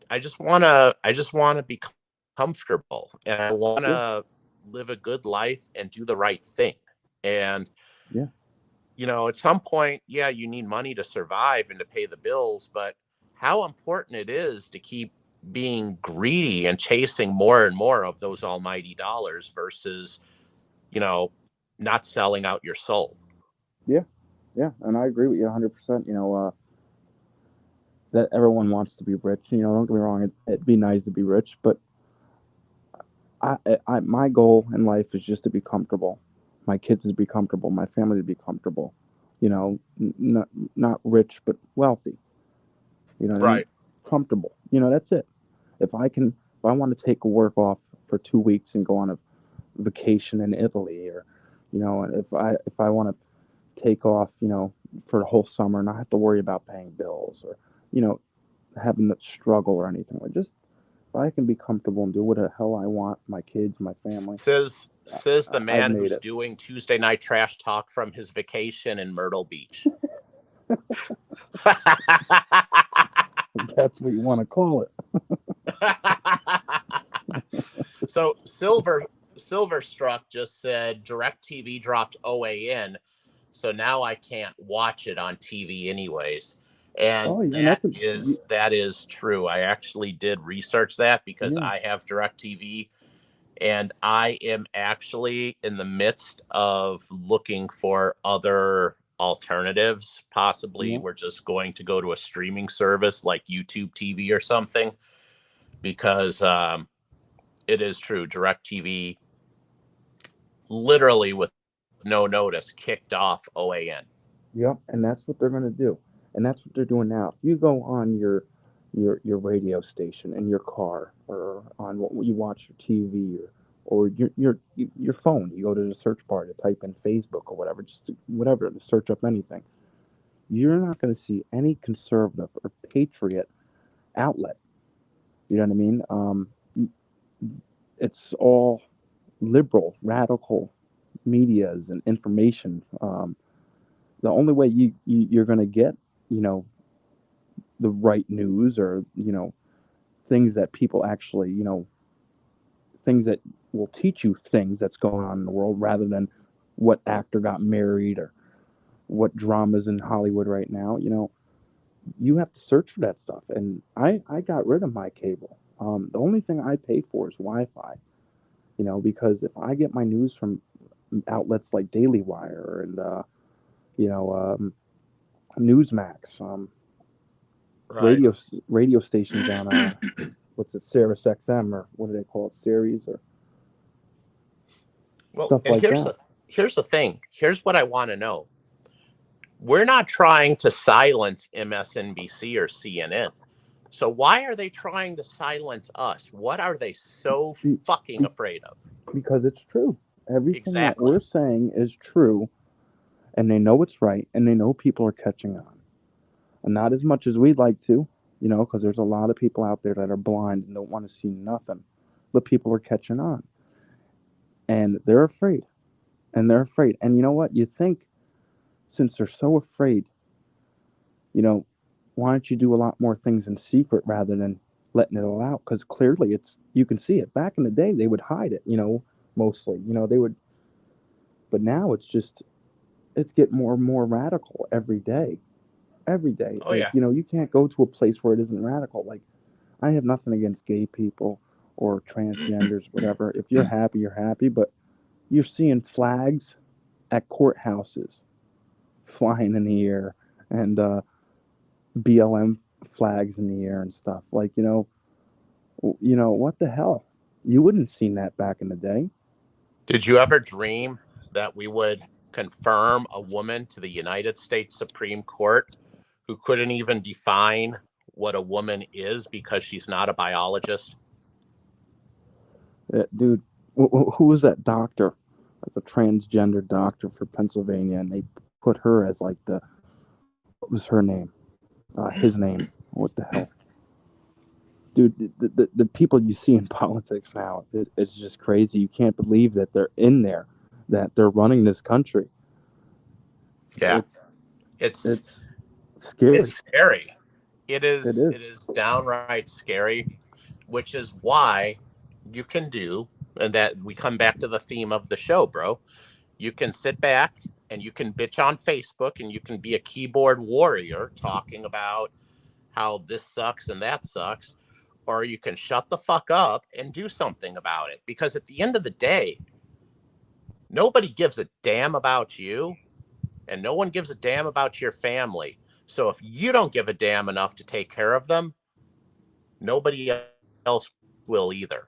I just want to be comfortable, and I want Yeah, to live a good life and do the right thing. And yeah, at some point, yeah, you need money to survive and to pay the bills, but how important it is to keep being greedy and chasing more and more of those almighty dollars versus, you know, not selling out your soul. yeah, yeah. And I agree with you 100%. That everyone wants to be rich. Don't get me wrong. It'd be nice to be rich, but my goal in life is just to be comfortable. My kids to be comfortable. My family to be comfortable. Not rich but wealthy. You know what I mean? Right. Comfortable. That's it. If I want to take work off for 2 weeks and go on a vacation in Italy, or if I want to take off, for the whole summer, not have to worry about paying bills or, you know, having to struggle or anything. Like just if I can be comfortable and do what the hell I want, my kids, my family, Says the I've man made who's it. doing Tuesday night trash talk from his vacation in Myrtle Beach. That's what you want to call it. So Silverstruck just said DirecTV dropped OAN, so now I can't watch it on TV anyways. And Oh yeah, and that that's a is true. I actually did research that because yeah, I have DirecTV, and I am actually in the midst of looking for other alternatives. Possibly yeah, we're just going to go to a streaming service like YouTube TV or something, because it is true. DirecTV literally with no notice kicked off OAN. yep. And that's what they're gonna do, and that's what they're doing now. If you go on your radio station in your car or on what you watch your TV or your phone, you go to the search bar to type in Facebook or whatever, whatever to search up anything. You're not going to see any conservative or patriot outlet. You know what I mean? It's all liberal, radical medias and information. The only way you're going to get, you know, the right news or, things that people actually, things that will teach you things that's going on in the world rather than what actor got married or what dramas in Hollywood right now, you have to search for that stuff. And I got rid of my cable. The only thing I pay for is Wi-Fi, because if I get my news from outlets like Daily Wire and, you know, Newsmax, Right. radio stations on, what's it, Sirius XM, or what do they call it, series or Well, stuff and like that. here's the thing. Here's what I want to know. We're not trying to silence MSNBC or CNN. So why are they trying to silence us? What are they so Be, fucking be, afraid of? because it's true. Everything that Exactly. we're saying is true, and they know it's right, and they know people are catching on. And not as much as we'd like to, because there's a lot of people out there that are blind and don't want to see nothing. But people are catching on. And they're afraid. And they're afraid. And you know what? You think, since they're so afraid, you know, why don't you do a lot more things in secret rather than letting it all out? Because clearly you can see it. Back in the day, they would hide it, mostly. They would, but now it's getting more and more radical every day. Every day. Oh Like, yeah. you can't go to a place where it isn't radical. Like, I have nothing against gay people or transgenders, whatever. If you're happy, you're happy. But you're seeing flags at courthouses flying in the air and BLM flags in the air and stuff. Like, what the hell? You wouldn't have seen that back in the day. Did you ever dream that we would confirm a woman to the United States Supreme Court who couldn't even define what a woman is because she's not a biologist? Dude, who was that doctor? That's a transgender doctor for Pennsylvania, and they put her as like what was her name? His name. What the hell? Dude, the people you see in politics now, it's just crazy. You can't believe that they're in there, that they're running this country. Yeah. It's It's it's scary. scary. It It is. is downright scary, which is why you can do, and that we come back to the theme of the show, bro. You can sit back and you can bitch on Facebook and you can be a keyboard warrior talking about how this sucks and that sucks, or you can shut the fuck up and do something about it. Because at the end of the day, nobody gives a damn about you and no one gives a damn about your family. So if you don't give a damn enough to take care of them, nobody else will either.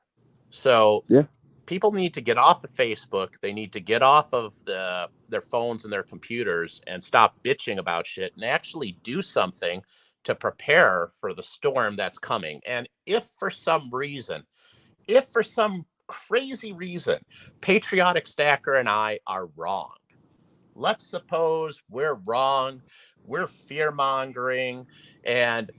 So Yeah. people need to get off of Facebook. They need to get off of their phones and their computers and stop bitching about shit and actually do something to prepare for the storm that's coming. And if for some crazy reason, Patriotic Stacker and I are wrong, Let's suppose we're wrong, we're fear mongering, and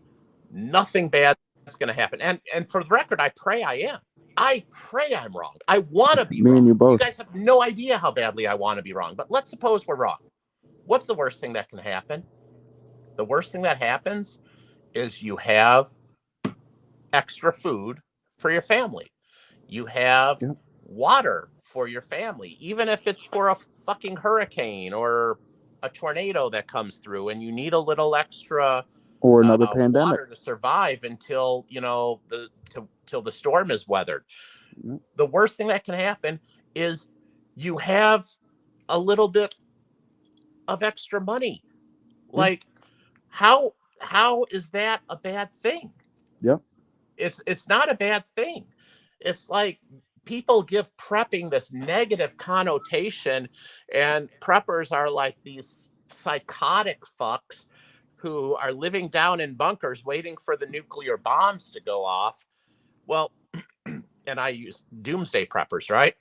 nothing bad is going to happen. And for the record, I pray I am. I pray I'm wrong. I want to be Me and wrong. you You both. guys have no idea how badly I want to be wrong. But let's suppose we're wrong. What's the worst thing that can happen? The worst thing that happens is you have extra food for your family. You have Yeah. water for your family, even if it's for a fucking hurricane or a tornado that comes through and you need a little extra Or another pandemic. water to survive until till the storm is weathered. Yeah. The worst thing that can happen is you have a little bit of extra money. Yeah. Like how is that a bad thing? Yeah. It's not a bad thing. It's like people give prepping this negative connotation, and preppers are like these psychotic fucks who are living down in bunkers waiting for the nuclear bombs to go off. Well, and I use doomsday preppers, right?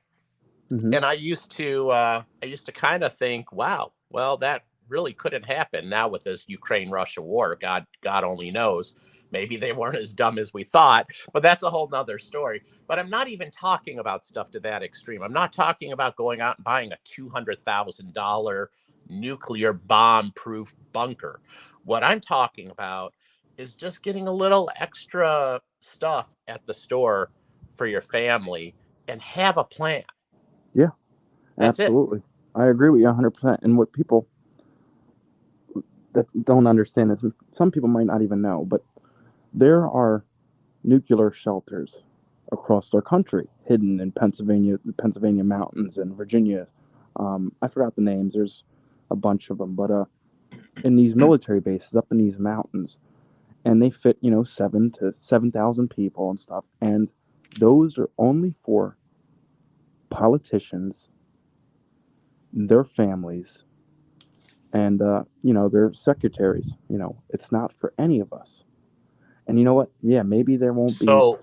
Hmm. And I used to kind of think, wow, well, that really couldn't happen now with this Ukraine Russia war. God only knows. Maybe they weren't as dumb as we thought, but that's a whole nother story. But I'm not even talking about stuff to that extreme. I'm not talking about going out and buying a $200,000 nuclear bomb proof bunker. What I'm talking about is just getting a little extra stuff at the store for your family and have a plan. Yeah. That's it. Absolutely. I agree with you 100%. And what people that don't understand is some people might not even know, but there are nuclear shelters across our country, hidden in Pennsylvania, the Pennsylvania mountains and Virginia. I forgot the names. There's a bunch of them, but in these military bases up in these mountains, and they fit 7,000 people and stuff. And those are only for politicians, their families, and their secretaries. It's not for any of us. And you know what? Yeah, maybe there won't be So,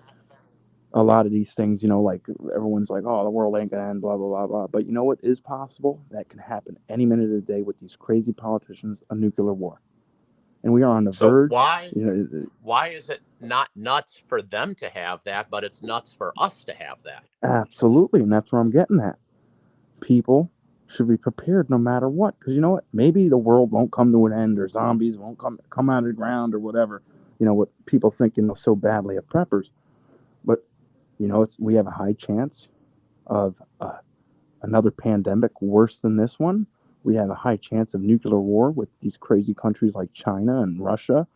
a lot of these things, like everyone's like, oh, the world ain't gonna end, blah, blah, blah, blah. But you know what is possible? That can happen any minute of the day with these crazy politicians, a nuclear war. And we are on the so verge. why is it not nuts for them to have that, but it's nuts for us to have that? Absolutely. And that's where I'm getting at. People should be prepared no matter what. Because you know what? Maybe the world won't come to an end or zombies won't come out of the ground or whatever. What people think, so badly of preppers. But, we have a high chance of another pandemic worse than this one. We have a high chance of nuclear war with these crazy countries like China and Russia.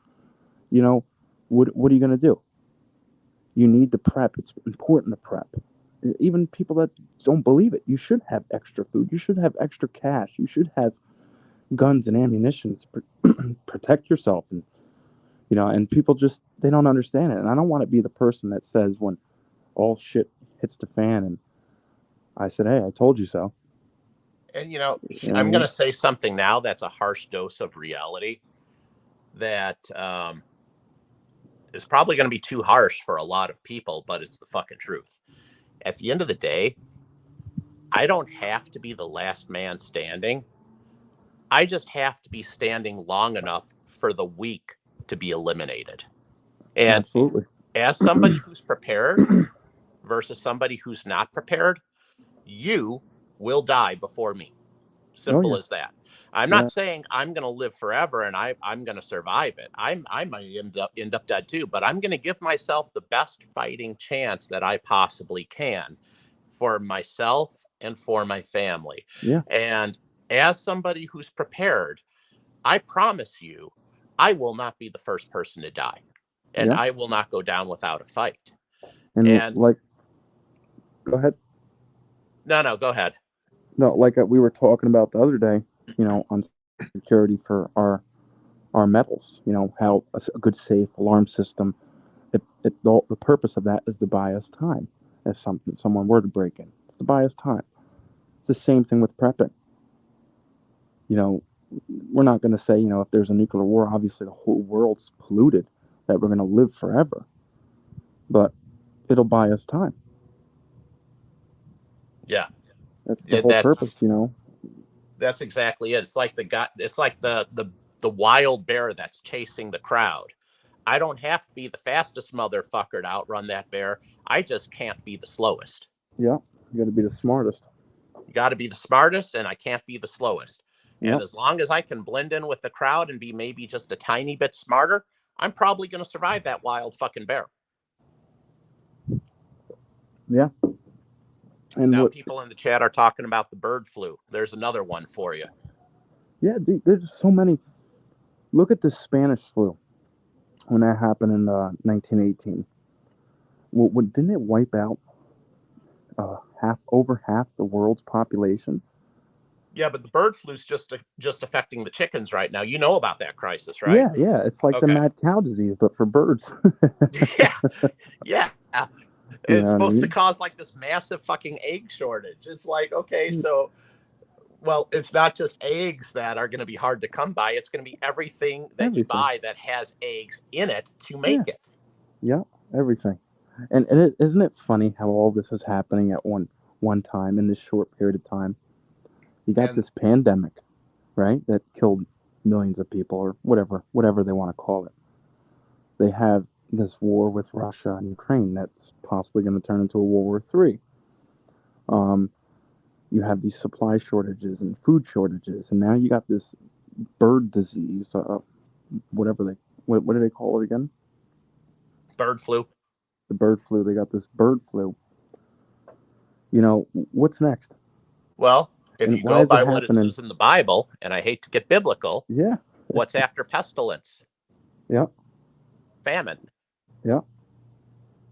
You know, what are you going to do? You need to prep. It's important to prep. Even people that don't believe it, you should have extra food. You should have extra cash. You should have guns and ammunition to protect yourself. And people just they don't understand it. And I don't want to be the person that says when all shit hits the fan and I said, "Hey, I told you so." And You know what I I'm going mean? to say something now that's a harsh dose of reality that is probably going to be too harsh for a lot of people, but it's the fucking truth. At the end of the day, I don't have to be the last man standing. I just have to be standing long enough for the weak to be eliminated. And Absolutely. as somebody who's prepared versus somebody who's not prepared, you will die before me. Oh Simple yeah. as that. I'm Yeah. not saying I'm going to live forever and I'm going to survive it. I might end up dead too, but I'm going to give myself the best fighting chance that I possibly can for myself and for my family. Yeah. And as somebody who's prepared, I promise you, I will not be the first person to die, and Yeah. I will not go down without a fight. And And like, go ahead. no, go ahead. No, like we were talking about the other day. On security for our metals. How a good safe alarm system. The purpose of that is to buy us time. If someone were to break in, it's to buy us time. It's the same thing with prepping. You know, we're not going to say, if there's a nuclear war, obviously the whole world's polluted, that we're going to live forever. But it'll buy us time. Yeah, That's the whole purpose. that's That's exactly it. It's like the wild bear that's chasing the crowd. I don't have to be the fastest motherfucker to outrun that bear. I just can't be the slowest. Yeah, you got to be the smartest. You got to be the smartest, and I can't be the slowest. And Yep. as long as I can blend in with the crowd and be maybe just a tiny bit smarter, I'm probably going to survive that wild fucking bear. Yeah. And Now, what? people in the chat are talking about the bird flu. There's another one for you. Yeah, dude, there's so many. Look at the Spanish flu when that happened in 1918. Didn't it wipe out over half the world's population? Yeah, but the bird flu's just affecting the chickens right now. You know about that crisis, right? Yeah. It's like the Okay. mad cow disease, but for birds. Yeah, yeah. You It's know what I supposed to mean? cause like this massive fucking egg shortage. It's like, okay, so well, it's not just eggs that are going to be hard to come by. It's going to be everything that you Everything. buy that has eggs in it to Yeah. make it. Yeah. Everything. And isn't it funny how all this is happening at one time in this short period of time? You got And this pandemic, right? That killed millions of people or whatever they want to call it. They have this war with Russia and Ukraine that's possibly going to turn into a World War III. You have these supply shortages and food shortages, and now you got this bird disease, what do they call it again? bird flu. The bird flu. They got this bird flu. You know, what's next? Well, if And you why go is it by what it happening? says in the Bible, and I hate to get biblical, Yeah, what's after pestilence? yeah, Famine. yeah.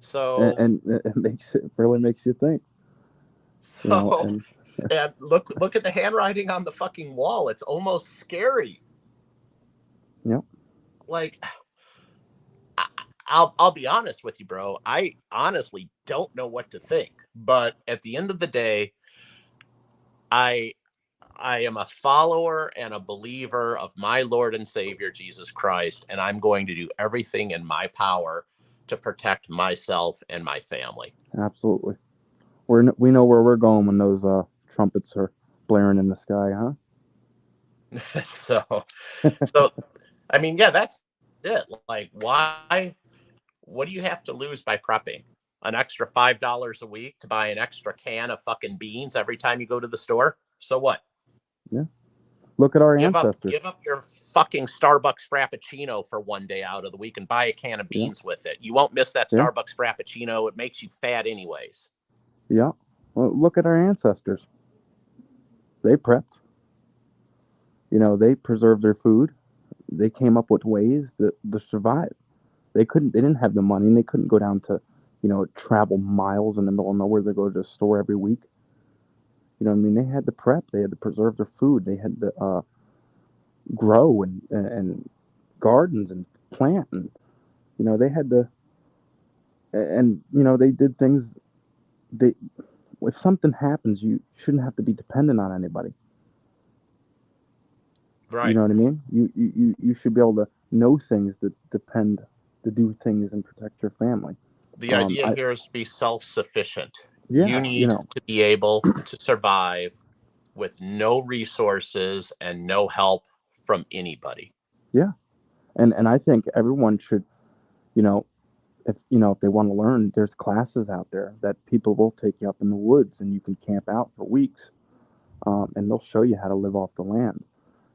So, And it really makes you think, you know, so, and look at the handwriting on the fucking wall. It's almost scary. yeah, Like, I'll be honest with you, bro. I honestly don't know what to think. But at the end of the day, I I am a follower and a believer of my Lord and Savior Jesus Christ, and I'm going to do everything in my power to protect myself and my family. absolutely. We know where we're going when those trumpets are blaring in the sky, so huh? so I mean, yeah, that's it. Like, why? What do you have to lose by prepping? An extra $5 a week to buy an extra can of fucking beans every time you go to the store? So what? Yeah. Look at our Give up ancestors. give up your fucking Starbucks Frappuccino for one day out of the week and buy a can of Yeah, beans with it. You won't miss that yeah, Starbucks Frappuccino. It makes you fat anyways. yeah. Well, look at our ancestors. They prepped. You know, they preserved their food. They came up with ways to survive. They didn't have the money, and they couldn't go down to, travel miles in the middle of nowhere to go to the store every week. You know what I mean? They had to prep. They had to preserve their food. They had to grow and gardens and plant, and they had to, and they did things. They If something happens, you shouldn't have to be dependent on anybody. You Right. know what I mean? You should be able to know things that depend to do things and protect your family. The idea I here is to be self-sufficient. You Yeah, need to be able to survive with no resources and no help from anybody. yeah, and I think everyone should, you know, if they want to learn, there's classes out there that people will take you up in the woods and you can camp out for weeks, and they'll show you how to live off the land,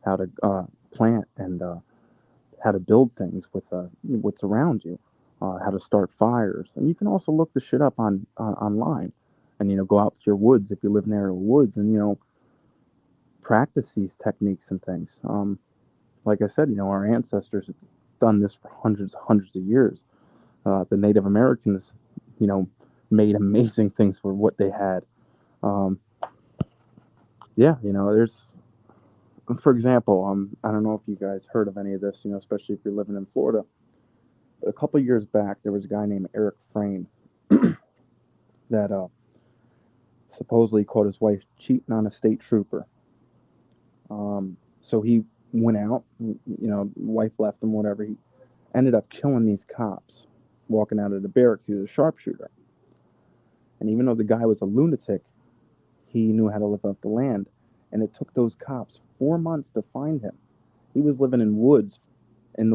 how to plant and how to build things with what's around you, how to start fires, and you can also look the shit up online, and go out to your woods if you live near the woods, and practice these techniques and things. Like I said, our ancestors have done this for hundreds of years. The Native Americans, you know, made amazing things for what they had. Um, yeah, there's, for example, I don't know if you guys heard of any of this, especially if you're living in Florida. But a couple years back, there was a guy named Eric Frayne that supposedly caught his wife cheating on a state trooper. So he went out, wife left him, whatever. He ended up killing these cops walking out of the barracks. He was a sharpshooter. And even though the guy was a lunatic, he knew how to live off the land. and it took those cops 4 months to find him. He was living in the woods, in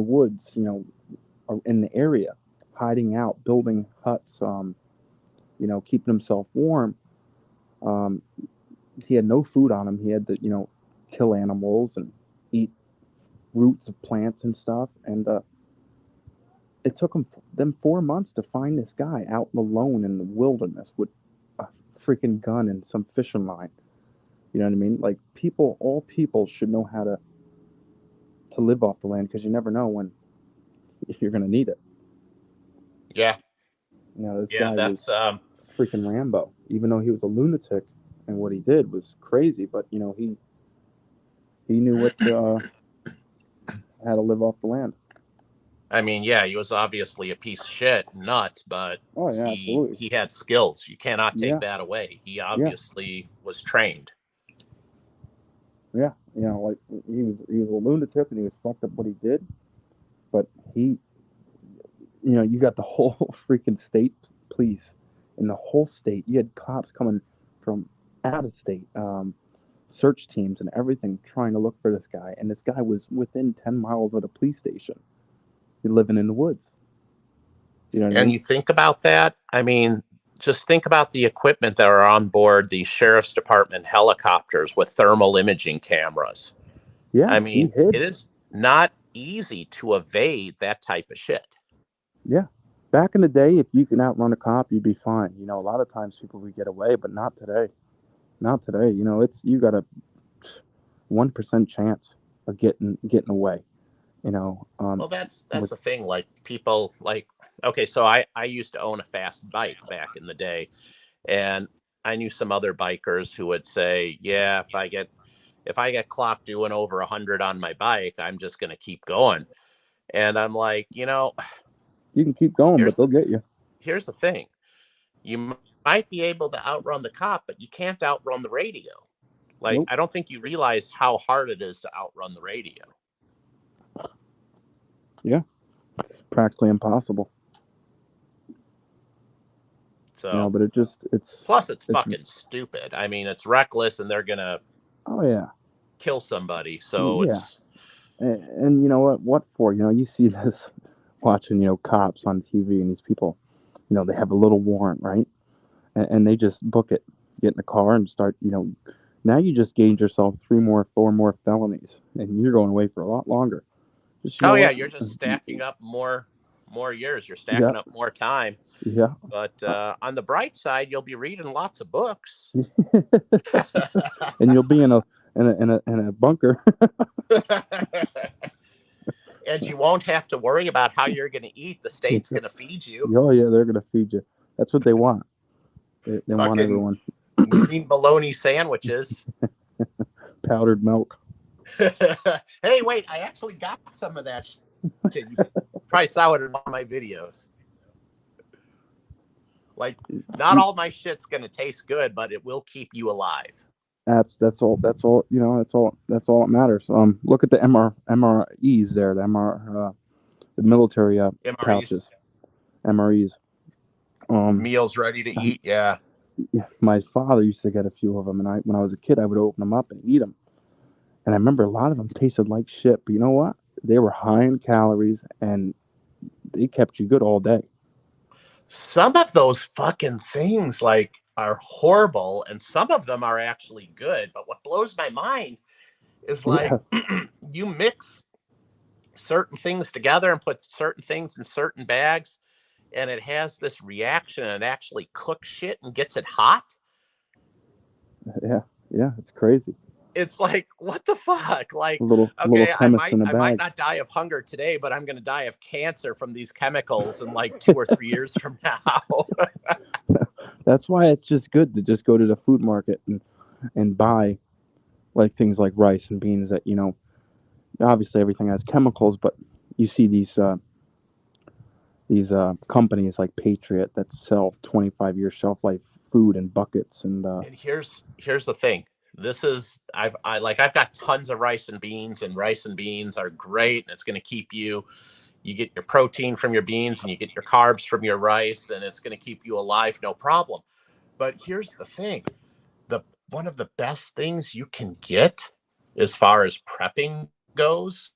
the area, hiding out, building huts, keeping himself warm. Um, he had no food on him. He had to, kill animals and eat roots of plants and stuff. And it took them 4 months to find this guy out alone in the wilderness with a freaking gun and some fishing line. You know what I mean? Like all people should know how to live off the land, because you never know when if you're gonna need it. Yeah. This Yeah, guy that's was freaking Rambo, even though he was a lunatic, and what he did was crazy. But he knew what how to live off the land. I mean, yeah, he was obviously a piece of shit, nuts, but Oh yeah, absolutely. he had skills. You cannot take Yeah. that away. He obviously was trained. Yeah, like he was a lunatic, and he was fucked up what he did. But he, you got the whole freaking state police in the whole state. You had cops coming from out of state, search teams and everything, trying to look for this guy. And this guy was within 10 miles of the police station. He's living in the woods. You know what I mean? You think about that. I mean, just think about the equipment that are on board the sheriff's department helicopters with thermal imaging cameras. Yeah, I mean, he hid. it is not easy to evade that type of shit. Yeah. Back in the day, if you can outrun a cop, you'd be fine. A lot of times people would get away, but not today. Not today. You got a 1% chance of getting away. Well, that's the thing. Like people okay, so I used to own a fast bike back in the day, and I knew some other bikers who would say, yeah, if I get clocked doing over 100 on my bike, I'm just going to keep going. And I'm like, you can keep going, but they'll get you. Here's the thing. You might be able to outrun the cop, but you can't outrun the radio. Like, Nope. I don't think you realize how hard it is to outrun the radio. Yeah. It's practically impossible. So, but it's fucking stupid. I mean, it's reckless, and they're going to kill somebody. So it's, and you know what for? You see this watching, cops on TV, and these people, they have a little warrant, right? And they just book it, get in the car and start, now you just gained yourself 4 more felonies, and you're going away for a lot longer. you're just stacking up more years. You're stacking up more time. Yeah. But on the bright side, you'll be reading lots of books. And you'll be in a bunker. And you won't have to worry about how you're going to eat. The state's going to feed you. Oh yeah, they're going to feed you. That's what they want. They want everyone. Green bologna sandwiches. Powdered milk. Hey, wait, I actually got some of that shit. You probably saw it in one of my videos. Like, not all my shit's going to taste good, but it will keep you alive. That's all. That's all that matters. Look at the MREs there. The military pouches. MREs. Meals ready to eat. Yeah. My father used to get a few of them, and when I was a kid, I would open them up and eat them. And I remember a lot of them tasted like shit. But you know what? They were high in calories, and they kept you good all day. Some of those fucking things are horrible, and some of them are actually good. But what blows my mind is you mix certain things together and put certain things in certain bags, and it has this reaction, and it actually cooks shit and gets it hot. Yeah, it's crazy. It's like, what the fuck? Like, little I might not die of hunger today, but I'm going to die of cancer from these chemicals in like 2 or 3 years from now. That's why it's just good to just go to the food market and buy like things like rice and beans that, obviously everything has chemicals, but you see these companies like Patriot that sell 25-year shelf life food in buckets. And here's the thing. This is I've got tons of rice and beans are great, and it's going to keep you get your protein from your beans and you get your carbs from your rice, and it's going to keep you alive, no problem. But here's the thing. one of the best things you can get as far as prepping goes,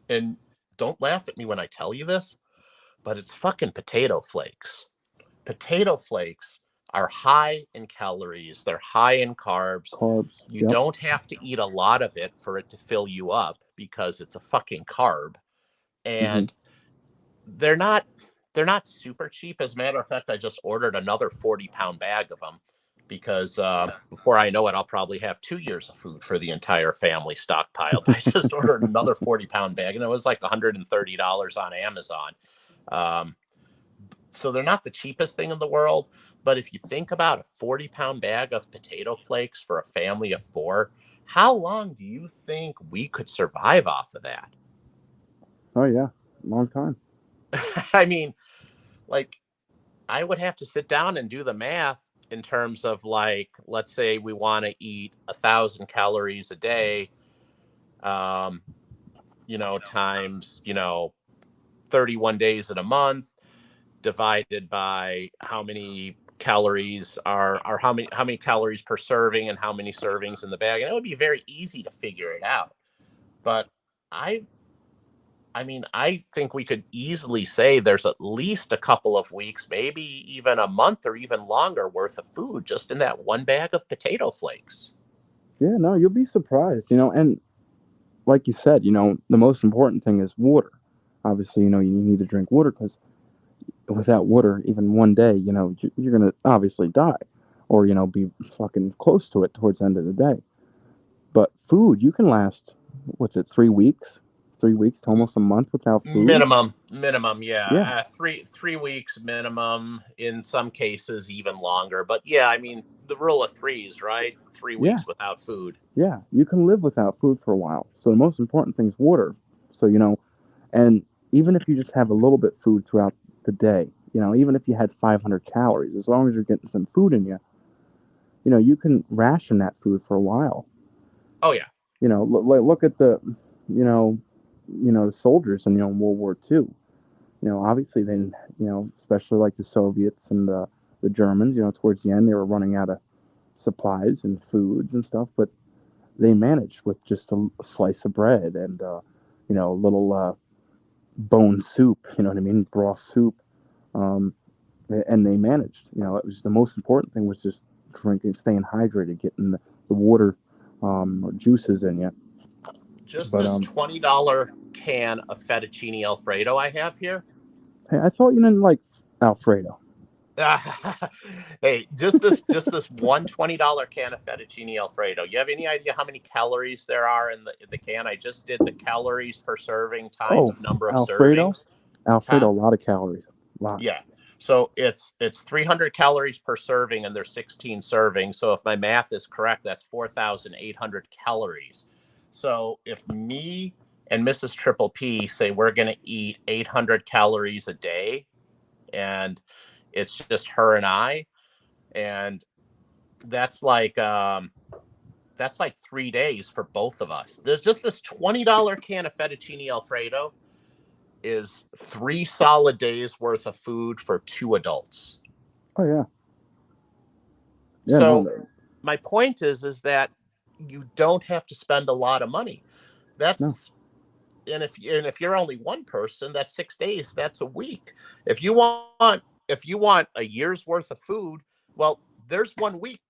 and don't laugh at me when I tell you this, but it's fucking potato flakes. Potato flakes are high in calories, they're high in carbs. Carbs. You Yep. don't have to eat a lot of it for it to fill you up because it's a fucking carb. Hmm. And they're not super cheap. As a matter of fact, I just ordered another 40-pound bag of them because before I know it, I'll probably have 2 years of food for the entire family stockpiled. I just ordered another 40-pound bag, and it was like $130 on Amazon. Um, so they're not the cheapest thing in the world, but if you think about a 40-pound bag of potato flakes for a family of four, how long do you think we could survive off of that? Oh yeah, long time. I mean, like, I would have to sit down and do the math in terms of, like, let's say we want to eat 1,000 calories a day, um, times, 31 days in a month, divided by how many calories are how many calories per serving and how many servings in the bag. And it would be very easy to figure it out. But I I think we could easily say there's at least a couple of weeks, maybe even a month or even longer worth of food just in that one bag of potato flakes. Yeah, no, you'll be surprised. And like you said, the most important thing is water. Obviously, you need to drink water because without water, even one day, you're gonna obviously die, or be fucking close to it towards the end of the day. But food, you can last, what's it, 3 weeks, 3 weeks to almost a month without food. Minimum, Yeah, yeah. 3 weeks minimum, in some cases even longer. But yeah, I mean the rule of threes, right? Three yeah, weeks without food. yeah. You can live without food for a while. So the most important thing is water. So and even if you just have a little bit food throughout the day, even if you had 500 calories, as long as you're getting some food in you, you can ration that food for a while. Oh yeah. Look at the, you know, the soldiers in World War II. Obviously they, especially like the Soviets and the Germans, towards the end they were running out of supplies and foods and stuff, but they managed with just a slice of bread and a little bone soup. You know what I mean? Broth soup. Um, and they managed. It was the most important thing was just drinking, staying hydrated, getting the water or juices in you. Just But this $20 can of fettuccine Alfredo I have here. hey, I thought you didn't like Alfredo. Hey, just this one $20 can of fettuccine Alfredo. You have any idea how many calories there are in the can? I just did the calories per serving Oh, times number of Alfredo. servings. Alfredo, Huh? a lot of calories. A lot. Yeah. So it's 300 calories per serving, and there's 16 servings. So if my math is correct, that's 4,800 calories. So if me and Mrs. Triple P say we're going to eat 800 calories a day, and it's just her and I, and that's like 3 days for both of us. There's just this $20 can of fettuccine Alfredo is 3 solid days worth of food for two adults. Oh yeah. Yeah. No. So No. my point is that you don't have to spend a lot of money. No. That's and if you're only one person, that's 6 days. That's a week. If you want a year's worth of food, well, there's 1 week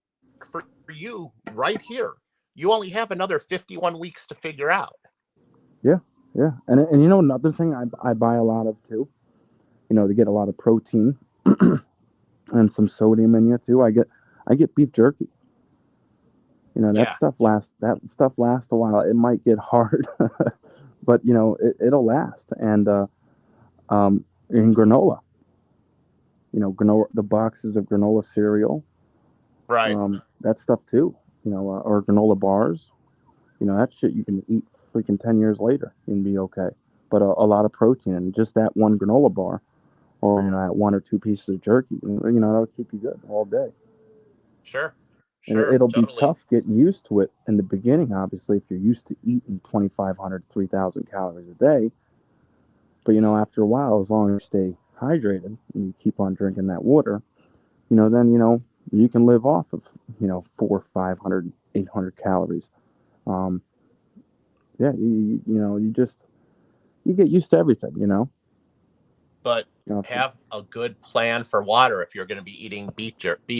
for you right here. You only have another 51 weeks to figure out. Yeah. Yeah. And another thing I buy a lot of too. To get a lot of protein and some sodium in you too. I get beef jerky. Yeah, That stuff lasts a while. It might get hard, but it'll last. And in granola, granola, the boxes of granola cereal, right. that stuff too. Or granola bars. That shit you can eat freaking 10 years later and be okay. But a lot of protein and just that one granola bar, or that one or two pieces of jerky, that'll keep you good all day. Sure. And Sure. it'll be Totally. tough getting used to it in the beginning, obviously, if you're used to eating 2,500, 3,000 calories a day. But, after a while, as long as you stay hydrated and you keep on drinking that water, then, you can live off of 400, 500, 800 calories. Um, yeah, you get used to everything. But You know, have a good plan for water if you're going to be eating beef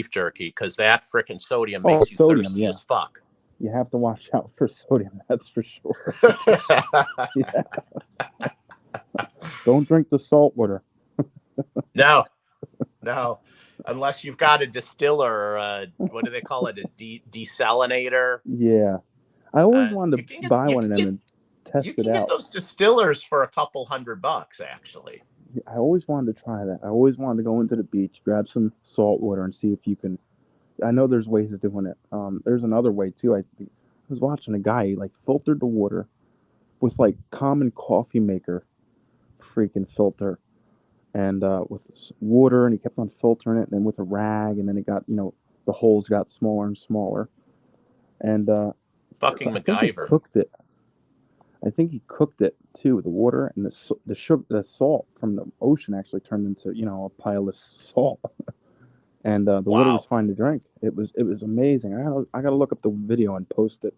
jerky, because that freaking sodium oh, makes you sodium, thirsty yeah, as fuck. you have to watch out for sodium. That's for sure. Yeah, don't drink the salt water. No, no, unless you've got a distiller or what do they call it, a desalinator. Yeah, I always wanted You to can get buy one of them and test you it can get out. those distillers for a couple $100 actually. I always wanted to try that. I always wanted to go into the beach, grab some salt water, and see if you can. I know there's ways of doing it. There's another way too. I was watching a guy, he like filtered the water with like common coffee maker freaking filter, and with water, and he kept on filtering it, and then with a rag, and then it got the holes got smaller and smaller, and Fucking I think he MacGyver. cooked it. I think he cooked it too. The water and the sugar, the salt from the ocean actually turned into a pile of salt, and the water was Wow. fine to drink. It was amazing. I gotta look up the video and post it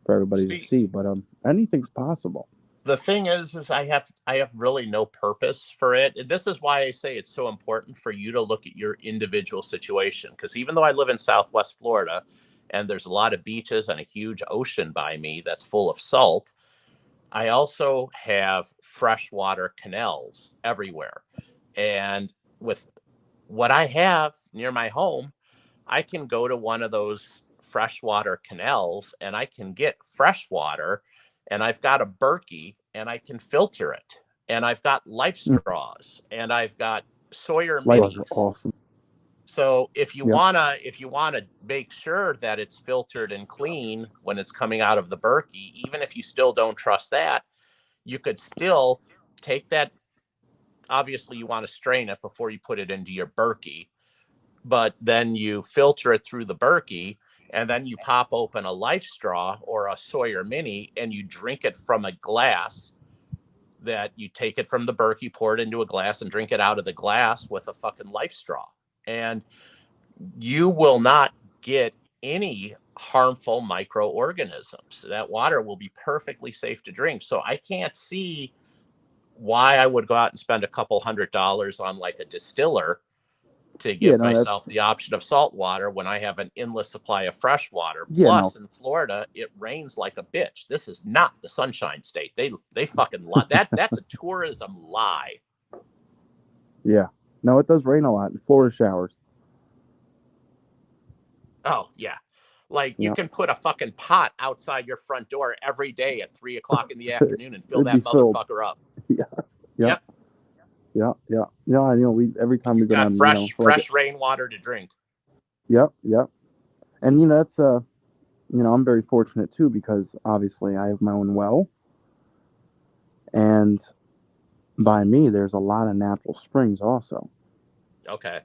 for everybody to See, see. But anything's possible. the thing is I have really no purpose for it. This is why I say it's so important for you to look at your individual situation, because even though I live in Southwest Florida and there's a lot of beaches and a huge ocean by me that's full of salt, I also have freshwater canals everywhere. And with what I have near my home, I can go to one of those freshwater canals and I can get fresh water, and I've got a Berkey and I can filter it. And I've got life Mm. straws and I've got Sawyer Light bars are minis. awesome. So if you Yep. wanna make sure that it's filtered and clean when it's coming out of the Berkey, even if you still don't trust that, you could still take that. Obviously, you want to strain it before you put it into your Berkey, but then you filter it through the Berkey, and then you pop open a life straw or a Sawyer mini and you drink it from a glass. That you take it from the Berkey, pour it into a glass, and drink it out of the glass with a fucking life straw. And you will not get any harmful microorganisms. That water will be perfectly safe to drink. So I can't see why I would go out and spend a couple $100 on like a distiller to Yeah, give no, that's myself the option of salt water when I have an endless supply of fresh water. yeah, no, Plus, in Florida, it rains like a bitch. This is not the Sunshine State. They fucking lie. That's a tourism lie. yeah, no. It does rain a lot. Florida showers. Oh yeah, like you Yeah, can put a fucking pot outside your front door every day at 3 o'clock in the afternoon and fill it'd be that filled. motherfucker up. Yeah, yeah, Yep, yeah, yeah, yeah. We every time we you've go got down, for like fresh rainwater to drink. yep, yep. And that's I'm very fortunate too because obviously I have my own well, and by me there's a lot of natural springs also. Okay.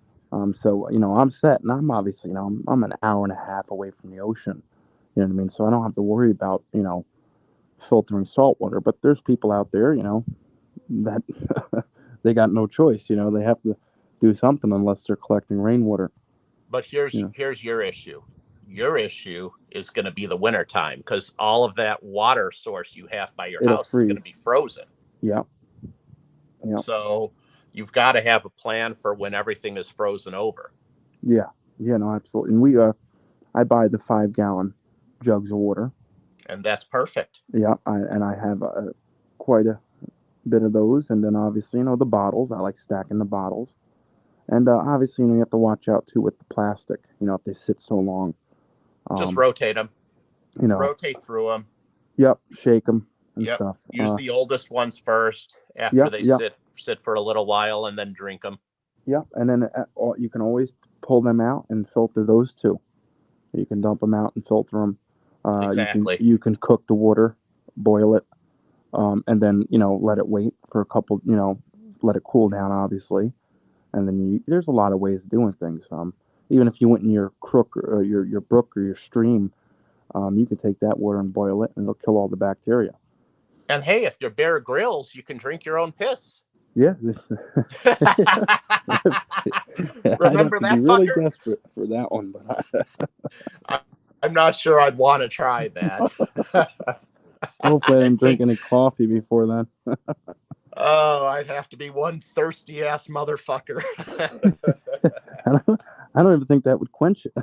So I'm set, and I'm obviously I'm an hour and a half away from the ocean. You know what I mean? So I don't have to worry about filtering salt water. But there's people out there, that they got no choice. They have to do something unless they're collecting rainwater. But You know, here's your issue. Your issue is going to be the winter time, because all of that water source you have by your it'll house is going to freeze. be frozen. Yeah, yeah, So you've got to have a plan for when everything is frozen over. yeah, yeah. No, absolutely. And I buy the 5 gallon jugs of water. And that's perfect. Yeah, I have quite a bit of those, and then obviously the bottles. I like stacking the bottles, and obviously you have to watch out too with the plastic. If they sit so long. Just Um, rotate them, you know, rotate through them. yep, shake them and Yep. stuff. Use the oldest ones first after Yep, they yep, sit for a little while, and then drink them. yep, and then you can always pull them out and filter those too. You can dump them out and filter them. Exactly. You can cook the water, boil it, and then let it wait for a couple. Let it cool down, obviously, and then there's a lot of ways of doing things. Even if you went in your crook or your brook or your stream, you can take that water and boil it, and it'll kill all the bacteria. And hey, if you're Bear Grylls, you can drink your own piss. Yeah. I'd have Remember to be that really fucker? desperate for that one, but I, I'm not sure I'd want to try that. hopefully I I didn't drink think, any coffee before then. oh, I'd have to be one thirsty ass motherfucker. I don't even think that would quench it.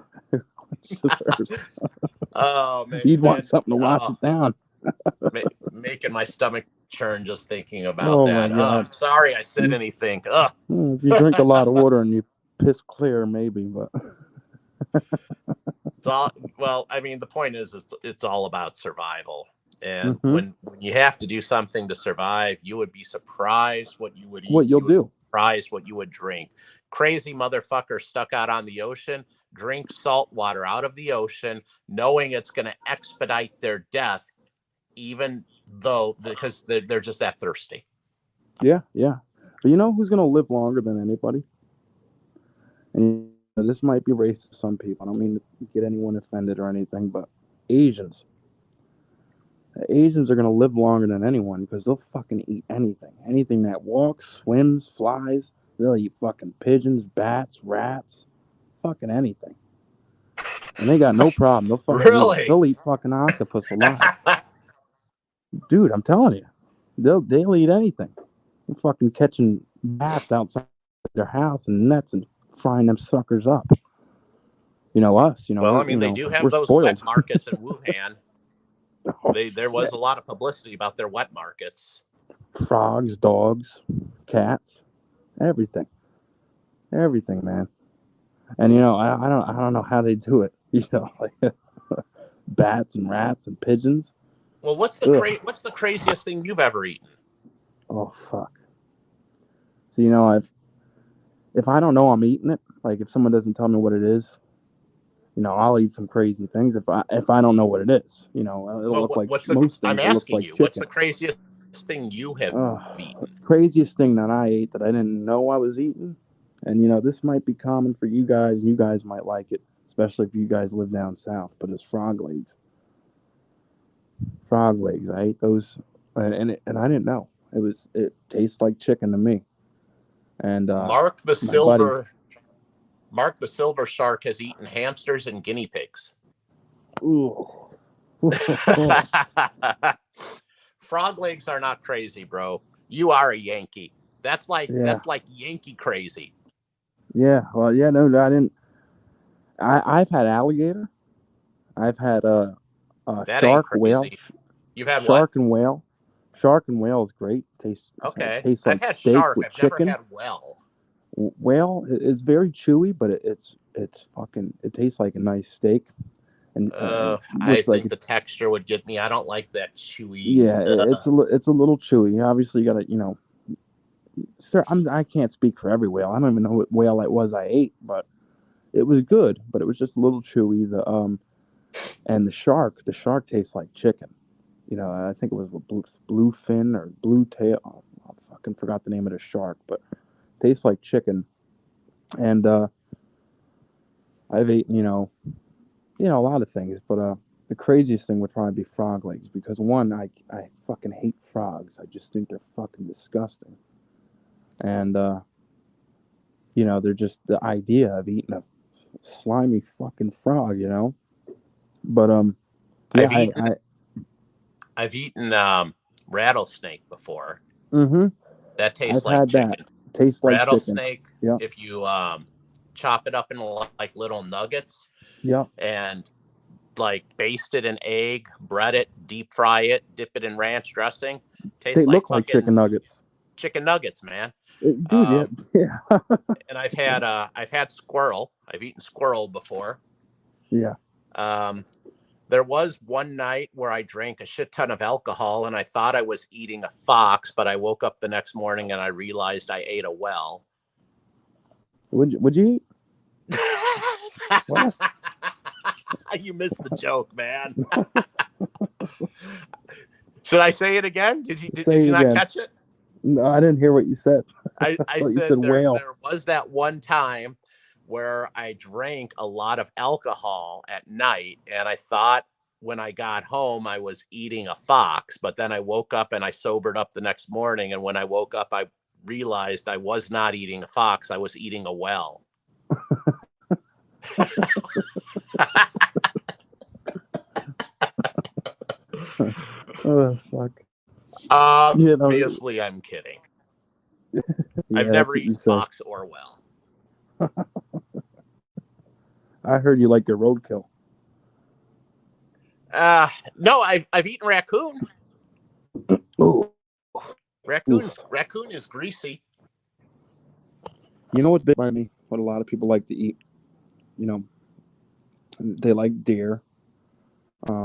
Quench the thirst. Oh You'd want man, something to wash oh, it down. making my stomach churn just thinking about Oh my that. Oh, God. I'm sorry I said You, anything. if you drink a lot of water and you piss clear, maybe, but It's all, well, I mean, the point is it's all about survival. And hmm when you have to do something to survive, you would be surprised what you would eat. what you'll You would be do. surprised what you would drink. Crazy motherfucker stuck out on the ocean, drink salt water out of the ocean, knowing it's going to expedite their death, even though because they're just that thirsty. Yeah, yeah. But you know who's going to live longer than anybody? And this might be racist to some people. I don't mean to get anyone offended or anything, but Asians. Asians are going to live longer than anyone because they'll fucking eat anything. Anything that walks, swims, flies. They'll eat fucking pigeons, bats, rats, fucking anything. And they got no problem. Really? They'll eat fucking octopus alive. Dude, I'm telling you. They'll eat anything. They're fucking catching bats outside their house and nets and frying them suckers up. You know us, Well, I mean, they do have we're those wet spoiled. markets in Wuhan. Oh There was shit. a lot of publicity about their wet markets. Frogs, dogs, cats, everything. Everything, man. And I don't know how they do it. Like bats and rats and pigeons. Well, Ugh. what's the craziest thing you've ever eaten? Oh fuck. So if I don't know I'm eating it, like if someone doesn't tell me what it is, I'll eat some crazy things if I don't know what it is. It'll Well, look like what's the? most I'm things. It looks asking like you. What's chicken. the craziest thing you have Uh, eaten? craziest thing that I ate that I didn't know I was eating, and this might be common for you guys. You guys might like it, especially if you guys live down south. But it's frog legs. Frog legs. I ate those, and I didn't know it tastes like chicken to me. And Mark the my buddy, silver. Mark the silver shark has eaten hamsters and guinea pigs. ooh, Frog legs are not crazy, bro. You are a Yankee. yeah, That's like Yankee crazy. yeah. Well, yeah, no, I didn't. I've had alligator. I've had That ain't shark, whale, crazy. You've had what? shark and whale. Shark and whale is great. Okay. Tastes I've like had steak shark. with I've never chicken. had whale. Whale is very chewy, but it's fucking. It tastes like a nice steak, and I with like think the texture would get me. I don't like that chewy. yeah, it's a little chewy. Obviously, you gotta sir. I can't speak for every whale. I don't even know what whale it was I ate, but it was good. But it was just a little chewy. And the shark tastes like chicken. I think it was a blue fin or blue tail. Oh, I fucking forgot the name of the shark, but tastes like chicken. And I've eaten, a lot of things, but the craziest thing would probably be frog legs because one, I fucking hate frogs. I just think they're fucking disgusting. And they're just the idea of eating a slimy fucking frog, But yeah, I've eaten I've eaten rattlesnake before. mm-hmm. That tastes I've like had that. chicken. Tastes like chicken. Rattlesnake, Yep. if you chop it up in like little nuggets Yep. and like baste it in egg, bread it, deep fry it, dip it in ranch dressing, They tastes like look like chicken fucking nuggets. chicken nuggets, man. Dude, yeah, Um, yeah, and I've had squirrel. I've eaten squirrel before. yeah. Um, there was one night where I drank a shit ton of alcohol and I thought I was eating a fox, but I woke up the next morning and I realized I ate a well. Would you eat? What? You missed the joke, man. Should I say it again? Say Did it you not again. catch it? No, I didn't hear what you said. I Thought you said said whale. there was that one time where I drank a lot of alcohol at night and I thought when I got home I was eating a fox, but then I woke up and I sobered up the next morning and when I woke up I realized I was not eating a fox. I was eating a well. Oh, fuck. Obviously, I'm kidding. Yeah, I've that's never what you eaten say. fox or well. I heard you like your roadkill. No, I've eaten raccoon. Oh, Raccoon is greasy. you know what's big by me? What a lot of people like to eat. You know, they like deer.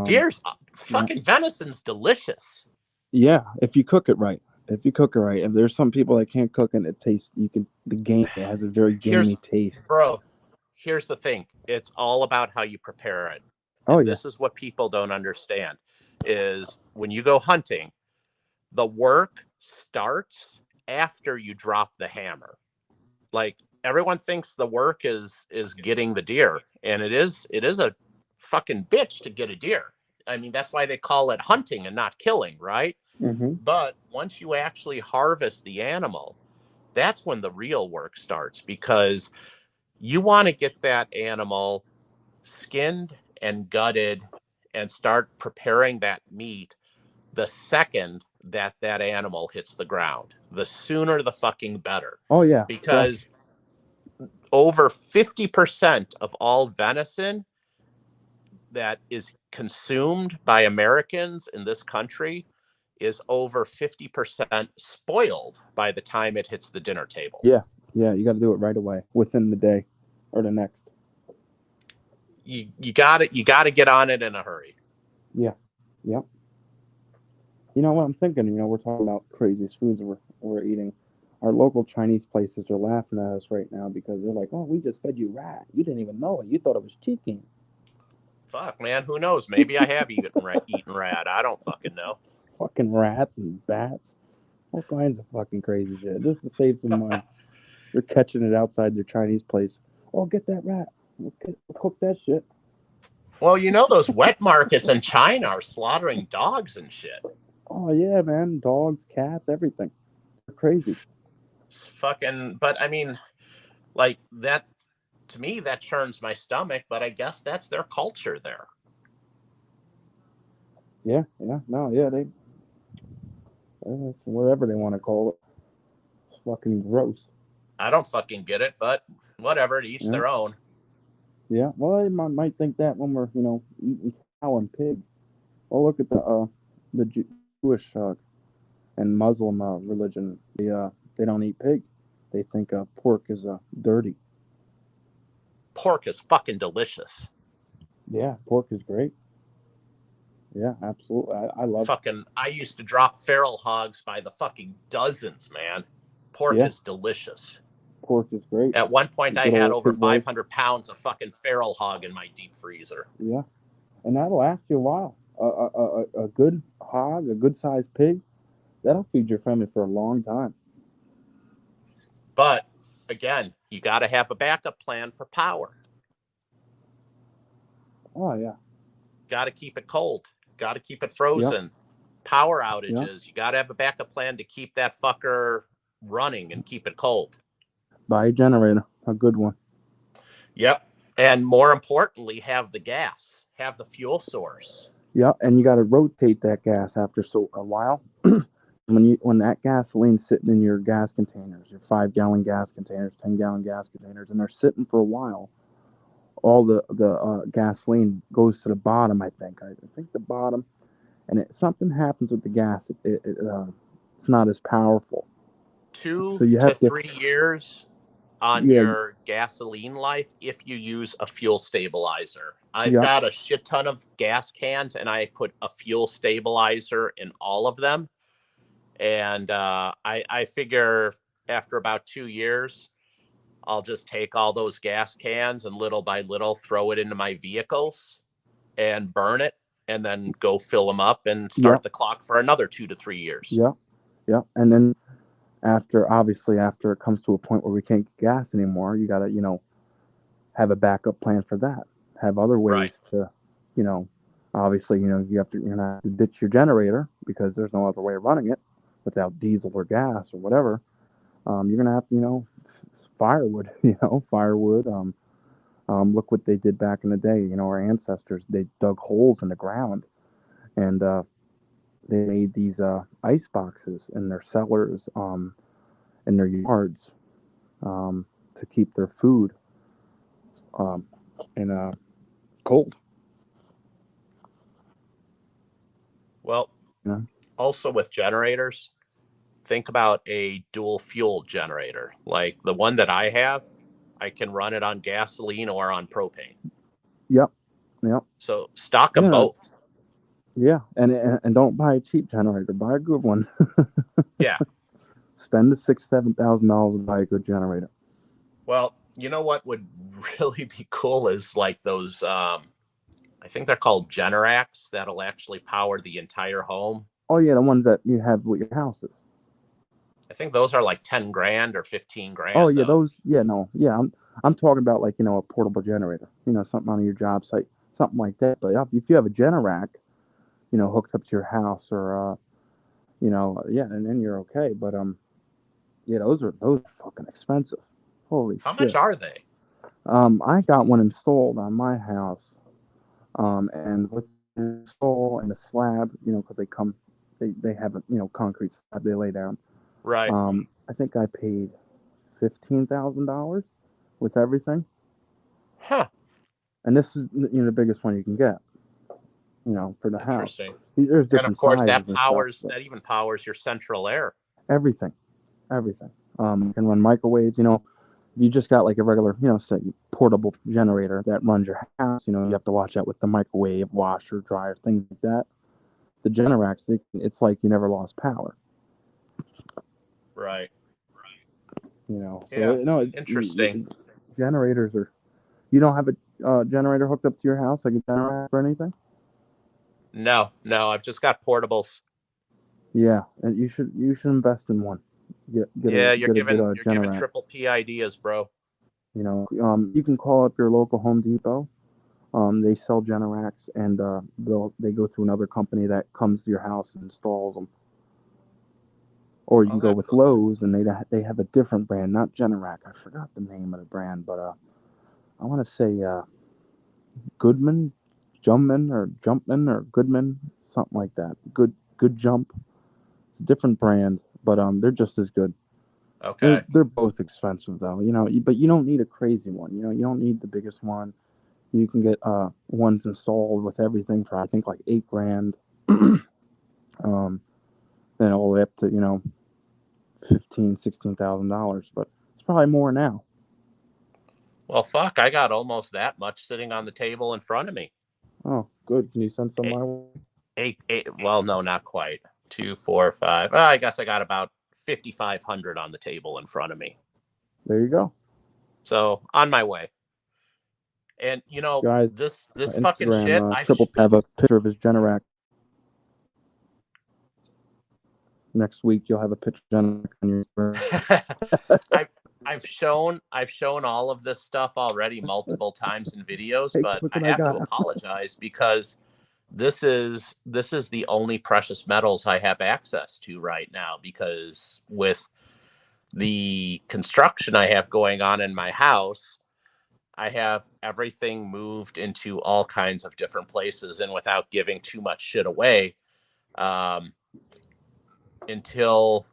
Deer's Yeah, fucking venison's delicious. yeah. If you cook it right. If you cook it right. If there's some people that can't cook and it tastes, the game. It has a very gamey taste. Bro, here's the thing. It's all about how you prepare it. Oh And yeah. this is what people don't understand is when you go hunting, the work starts after you drop the hammer. Like everyone thinks the work is getting the deer, and it is a fucking bitch to get a deer. I mean, that's why they call it hunting and not killing, right? Mm-hmm. But once you actually harvest the animal, that's when the real work starts, because you want to get that animal skinned and gutted and start preparing that meat the second that that animal hits the ground. The sooner the fucking better. Oh yeah. Because over 50% of all venison that is consumed by Americans in this country is over 50% spoiled by the time it hits the dinner table. Yeah. Yeah. You got to do it right away, within the day, or the next. You got to get on it in a hurry. Yeah. Yeah. You know what I'm thinking? You know, we're talking about craziest foods we're eating. Our local Chinese places are laughing at us right now because they're like, "Oh, we just fed you rat. You didn't even know it. You thought it was chicken." Fuck, man, who knows? Maybe I have eaten rat. I don't fucking know. Fucking rats and bats, all kinds of fucking crazy shit. Just to save some money, they're catching it outside their Chinese place. Oh, get that rat. We'll cook that shit. Well, you know those wet markets in China are slaughtering dogs and shit. Oh yeah, man. Dogs, cats, everything. They're crazy. It's fucking, but I mean, like that, to me, that churns my stomach, but I guess that's their culture there. Yeah, yeah, no, yeah, it's whatever they want to call it. It's fucking gross. I don't fucking get it, but whatever, to each Yeah, their own. yeah. Well, they might think that when we're eating cow and pig. Well, look at the Jewish and Muslim religion. They don't eat pig. They think pork is dirty. Pork is fucking delicious. Yeah, pork is great. Yeah, absolutely. I love. Fucking, I used to drop feral hogs by the fucking dozens, man. Pork Yeah, is delicious. pork is great. At one point, I Good had old over pig roast. 500 pounds of fucking feral hog in my deep freezer. Yeah, and that'll last you a while. A good hog, a good sized pig, that'll feed your family for a long time. But again, you got to have a backup plan for power. Oh yeah. Got to keep it cold. Got to keep it Yep. frozen. Power Yep. outages. You got to have a backup plan to keep that fucker running and keep it cold. Buy a generator, a good one. Yep. And more importantly, have the gas, have the fuel source. Yeah, and you got to rotate that gas after a while. When that gasoline's sitting in your gas containers, your 5-gallon gas containers, 10-gallon gas containers, and they're sitting for a while, all the gasoline goes to the bottom. I think the bottom, and something happens with the gas. It's not as powerful. 2 So you to have to. 3 years on Yeah. your gasoline life if you use a fuel stabilizer. I've Yeah. got a shit ton of gas cans and I put a fuel stabilizer in all of them. And I figure after about 2 years, I'll just take all those gas cans and little by little throw it into my vehicles and burn it and then go fill them up and start the clock for another 2 to 3 years. Yeah. Yeah. And then after it comes to a point where we can't get gas anymore, you got to, have a backup plan for that. Have other ways to, obviously, you're gonna have to ditch your generator because there's no other way of running it without diesel or gas or whatever. You're gonna have to, firewood. Firewood. Look what they did back in the day. Our ancestors, they dug holes in the ground, and they made these ice boxes in their cellars, in their yards, to keep their food um, in cold. Well, You know? also with generators, think about a dual fuel generator. Like the one that I have, I can run it on gasoline or on propane. Yep. Yep. So stock them Yeah. both. Yeah. And don't buy a cheap generator. Buy a good one. Yeah. Spend the $7,000 and buy a good generator. Well, you know what would really be cool is like those I think they're called Generacs that'll actually power the entire home. Oh yeah, the ones that you have with your houses. I think those are like 10 grand or 15 Oh grand yeah, though. those. Yeah, no, yeah. I'm talking about like a portable generator. Something on your job site, something like that. But if you have a Generac, hooked up to your house, or yeah, and then you're okay. But yeah, those are fucking expensive. Holy How much shit. are they? I got one installed on my house. And with the install and the slab, because they have a concrete slab they lay down. Right. I think I paid $15,000 with everything, Huh. and this is the biggest one you can get, for the house. Interesting. There's And of different course sizes and stuff, but that even powers your central air. everything, everything. You can run microwaves. You just got like a regular, say portable generator that runs your house. You have to watch out with the microwave, washer, dryer, things like that. The Generacs, it's like you never lost power. Right. So Yeah. Interesting. generators are. You don't have a generator hooked up to your house, like a Generac or anything. No, I've just got portables. Yeah, and you should invest in one. Yeah, Get a good you're giving Generac. triple P ideas, bro. You can call up your local Home Depot. They sell Generacs, and they go through another company that comes to your house and installs them. Or you Oh, can go that with Lowe's, and they have a different brand, not Generac. I forgot the name of the brand, but I want to say Goodman, Jumpman, or Goodman, something like that. Good Jump. It's a different brand, but they're just as good. okay. They're both expensive though, but you don't need a crazy one. You don't need the biggest one. You can get ones installed with everything for I think like 8 grand. um, then all the way up to 15, $16,000, but it's probably more now. Well, fuck, I got almost that much sitting on the table in front of me. Oh, good. Can you send some Eight, my way? eight. Well, no, not quite. 2, 4, 5. Well, I guess I got about 5,500 on the table in front of me. There you go, So on my way. And guys. this fucking shit. Instagram Triple P have a picture of his Generac. Next week you'll have a picture of Generac on your Instagram. I've shown all of this stuff already multiple times in videos, Hey, but look I what I have to got. apologize because this is the only precious metals I have access to right now, because with the construction I have going on in my house, I have everything moved into all kinds of different places, and without giving too much shit away, um, until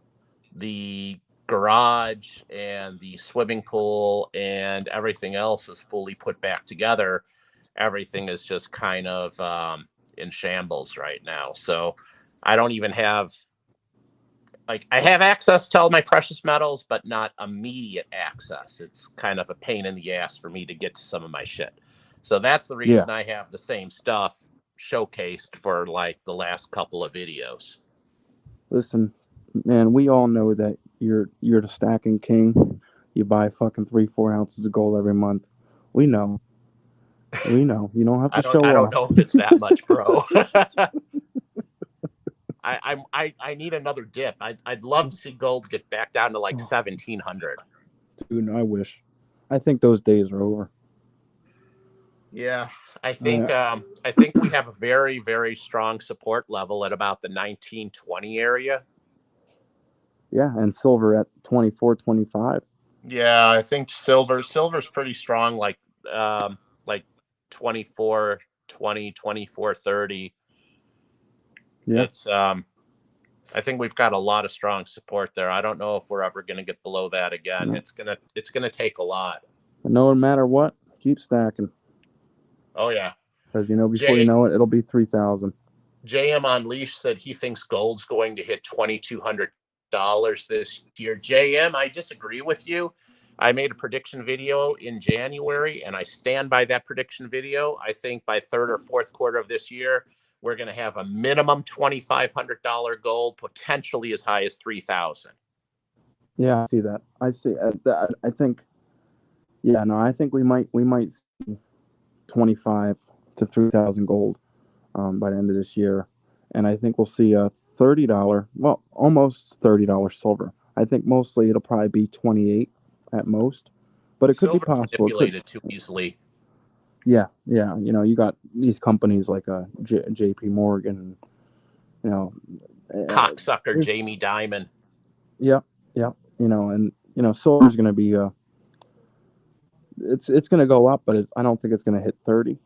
the garage and the swimming pool and everything else is fully put back together, everything is just kind of in shambles right now. So I don't even have, like, I have access to all my precious metals, but not immediate access. It's kind of a pain in the ass for me to get to some of my shit. So that's the Yeah. reason I have the same stuff showcased for like the last couple of videos. Listen, man, we all know that you're the stacking king. You buy fucking 3-4 ounces of gold every month. We know. We know. You don't have to show I don't off. know if it's that much, bro. I need another dip. I'd love to see gold get back down to like 1,700. Dude, I wish. I think those days are over. Yeah, I think we have a very, very strong support level at about the 1920 area. Yeah, and silver at 24, 25. Yeah, I think silver's pretty strong, like 24, 20, 24, 30. Yeah, It's I think we've got a lot of strong support there. I don't know if we're ever going to get below that again. no. It's gonna take a lot. But no matter what, keep stacking. Oh yeah. Because before you J know it, it'll be 3,000. JM Unleashed said he thinks gold's going to hit $2,200 this year. JM, I disagree with you. I made a prediction video in January, and I stand by that prediction video. I think by third or fourth quarter of this year, we're going to have a minimum $2,500 gold, potentially as high as 3,000. Yeah, I see that. I see. I think. Yeah, no, I think we might see 25 to 3,000 gold by the end of this year, and I think we'll see a $30, well, almost $30 silver. I think mostly it'll probably be 28 at most, but it could be Silver's possible. It could. manipulated too easily. Yeah, yeah. You got these companies like J.P. Morgan. You know, Cocksucker Jamie Dimon. yeah, yeah. And silver's going to be it's going to go up, but I don't think it's going to hit 30.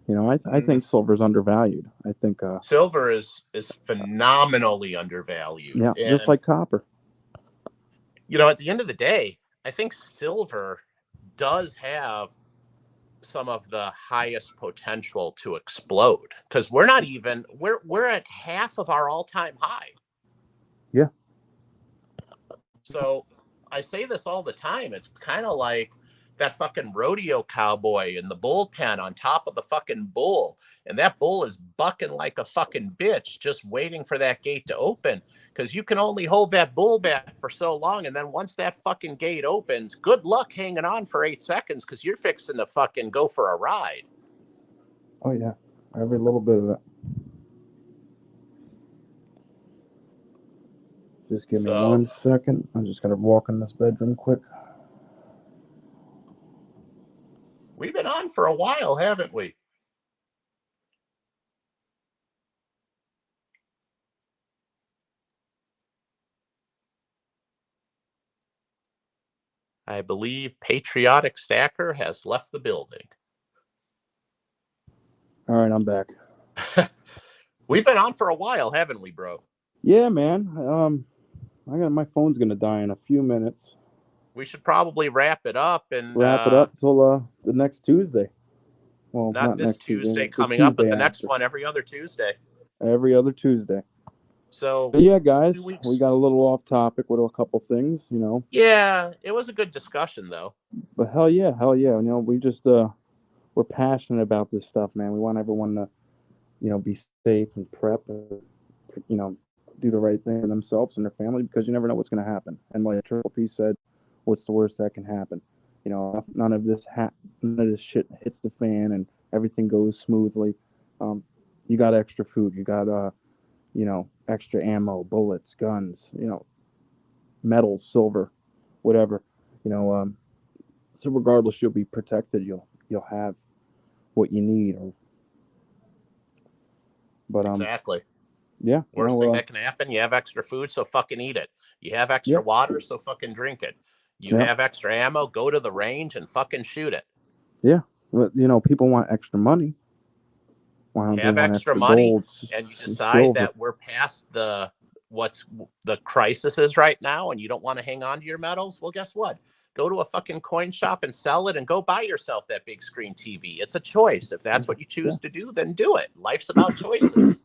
I think silver's undervalued. I think Silver is phenomenally undervalued. yeah, And just like copper. at the end of the day, I think silver does have some of the highest potential to explode, because we're at half of our all-time high. Yeah. So I say this all the time. It's kind of like that fucking rodeo cowboy in the bullpen on top of the fucking bull. And that bull is bucking like a fucking bitch, just waiting for that gate to open. Because you can only hold that bull back for so long. And then once that fucking gate opens, good luck hanging on for 8 seconds, because you're fixing to fucking go for a ride. Oh, yeah. Every little bit of it. Just give me 1 second. I'm just going to walk in this bedroom quick. We've been on for a while, haven't we? I believe Patriotic Stacker has left the building. All right, I'm back. We've been on for a while, haven't we, bro? Yeah, man. My phone's going to die in a few minutes. We should probably wrap it up and wrap it up till the next Tuesday. Well, not this next Tuesday the coming up, but the Tuesday next after. one every other Tuesday. Every other Tuesday. So But yeah, guys, 2 weeks. we got a little off topic with a couple things, Yeah, it was a good discussion though. But hell yeah. We just we're passionate about this stuff, man. We want everyone to, be safe and prep and do the right thing for themselves and their family, because you never know what's going to happen. And like Triple P said, what's the worst that can happen? None of this shit hits the fan and everything goes smoothly. You got extra food, you got extra ammo, bullets, guns, metal, silver, whatever. So regardless, you'll be protected. You'll have what you need. But Exactly. Yeah. Worst thing that can happen, you have extra food, so fucking eat it. You have extra water, so fucking drink it. You have extra ammo, go to the range and fucking shoot it. Yeah. But people want extra money. Have extra money, gold, and you decide that we're past what's the crisis is right now, and you don't want to hang on to your metals. Well, guess what? Go to a fucking coin shop and sell it, and go buy yourself that big screen TV. It's a choice. If that's what you choose to do, then do it. Life's about choices.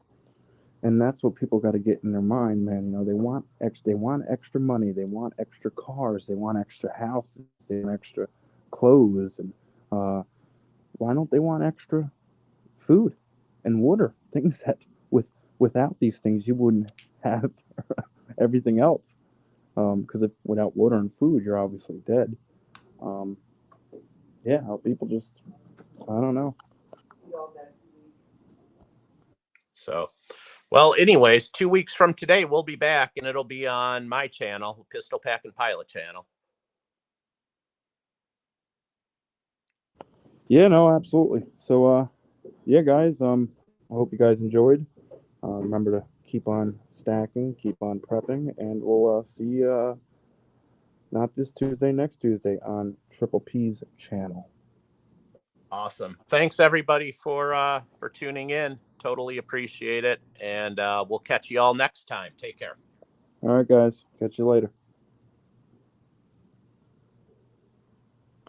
And that's what people got to get in their mind, man. They want extra money, they want extra cars, they want extra houses, they want extra clothes, and why don't they want extra food and water? Things that without these things you wouldn't have everything else. Because if without water and food, you're obviously dead. Yeah, how people just, I don't know. So, well, anyways, 2 weeks from today, we'll be back, and it'll be on my channel, Pistol Pack and Pilot channel. Yeah, no, absolutely. So, yeah, guys, I hope you guys enjoyed. Remember to keep on stacking, keep on prepping, and we'll see you not this Tuesday, next Tuesday on Triple P's channel. Awesome. Thanks everybody for tuning in. Totally appreciate it. And we'll catch you all next time. Take care. All right, guys. Catch you later.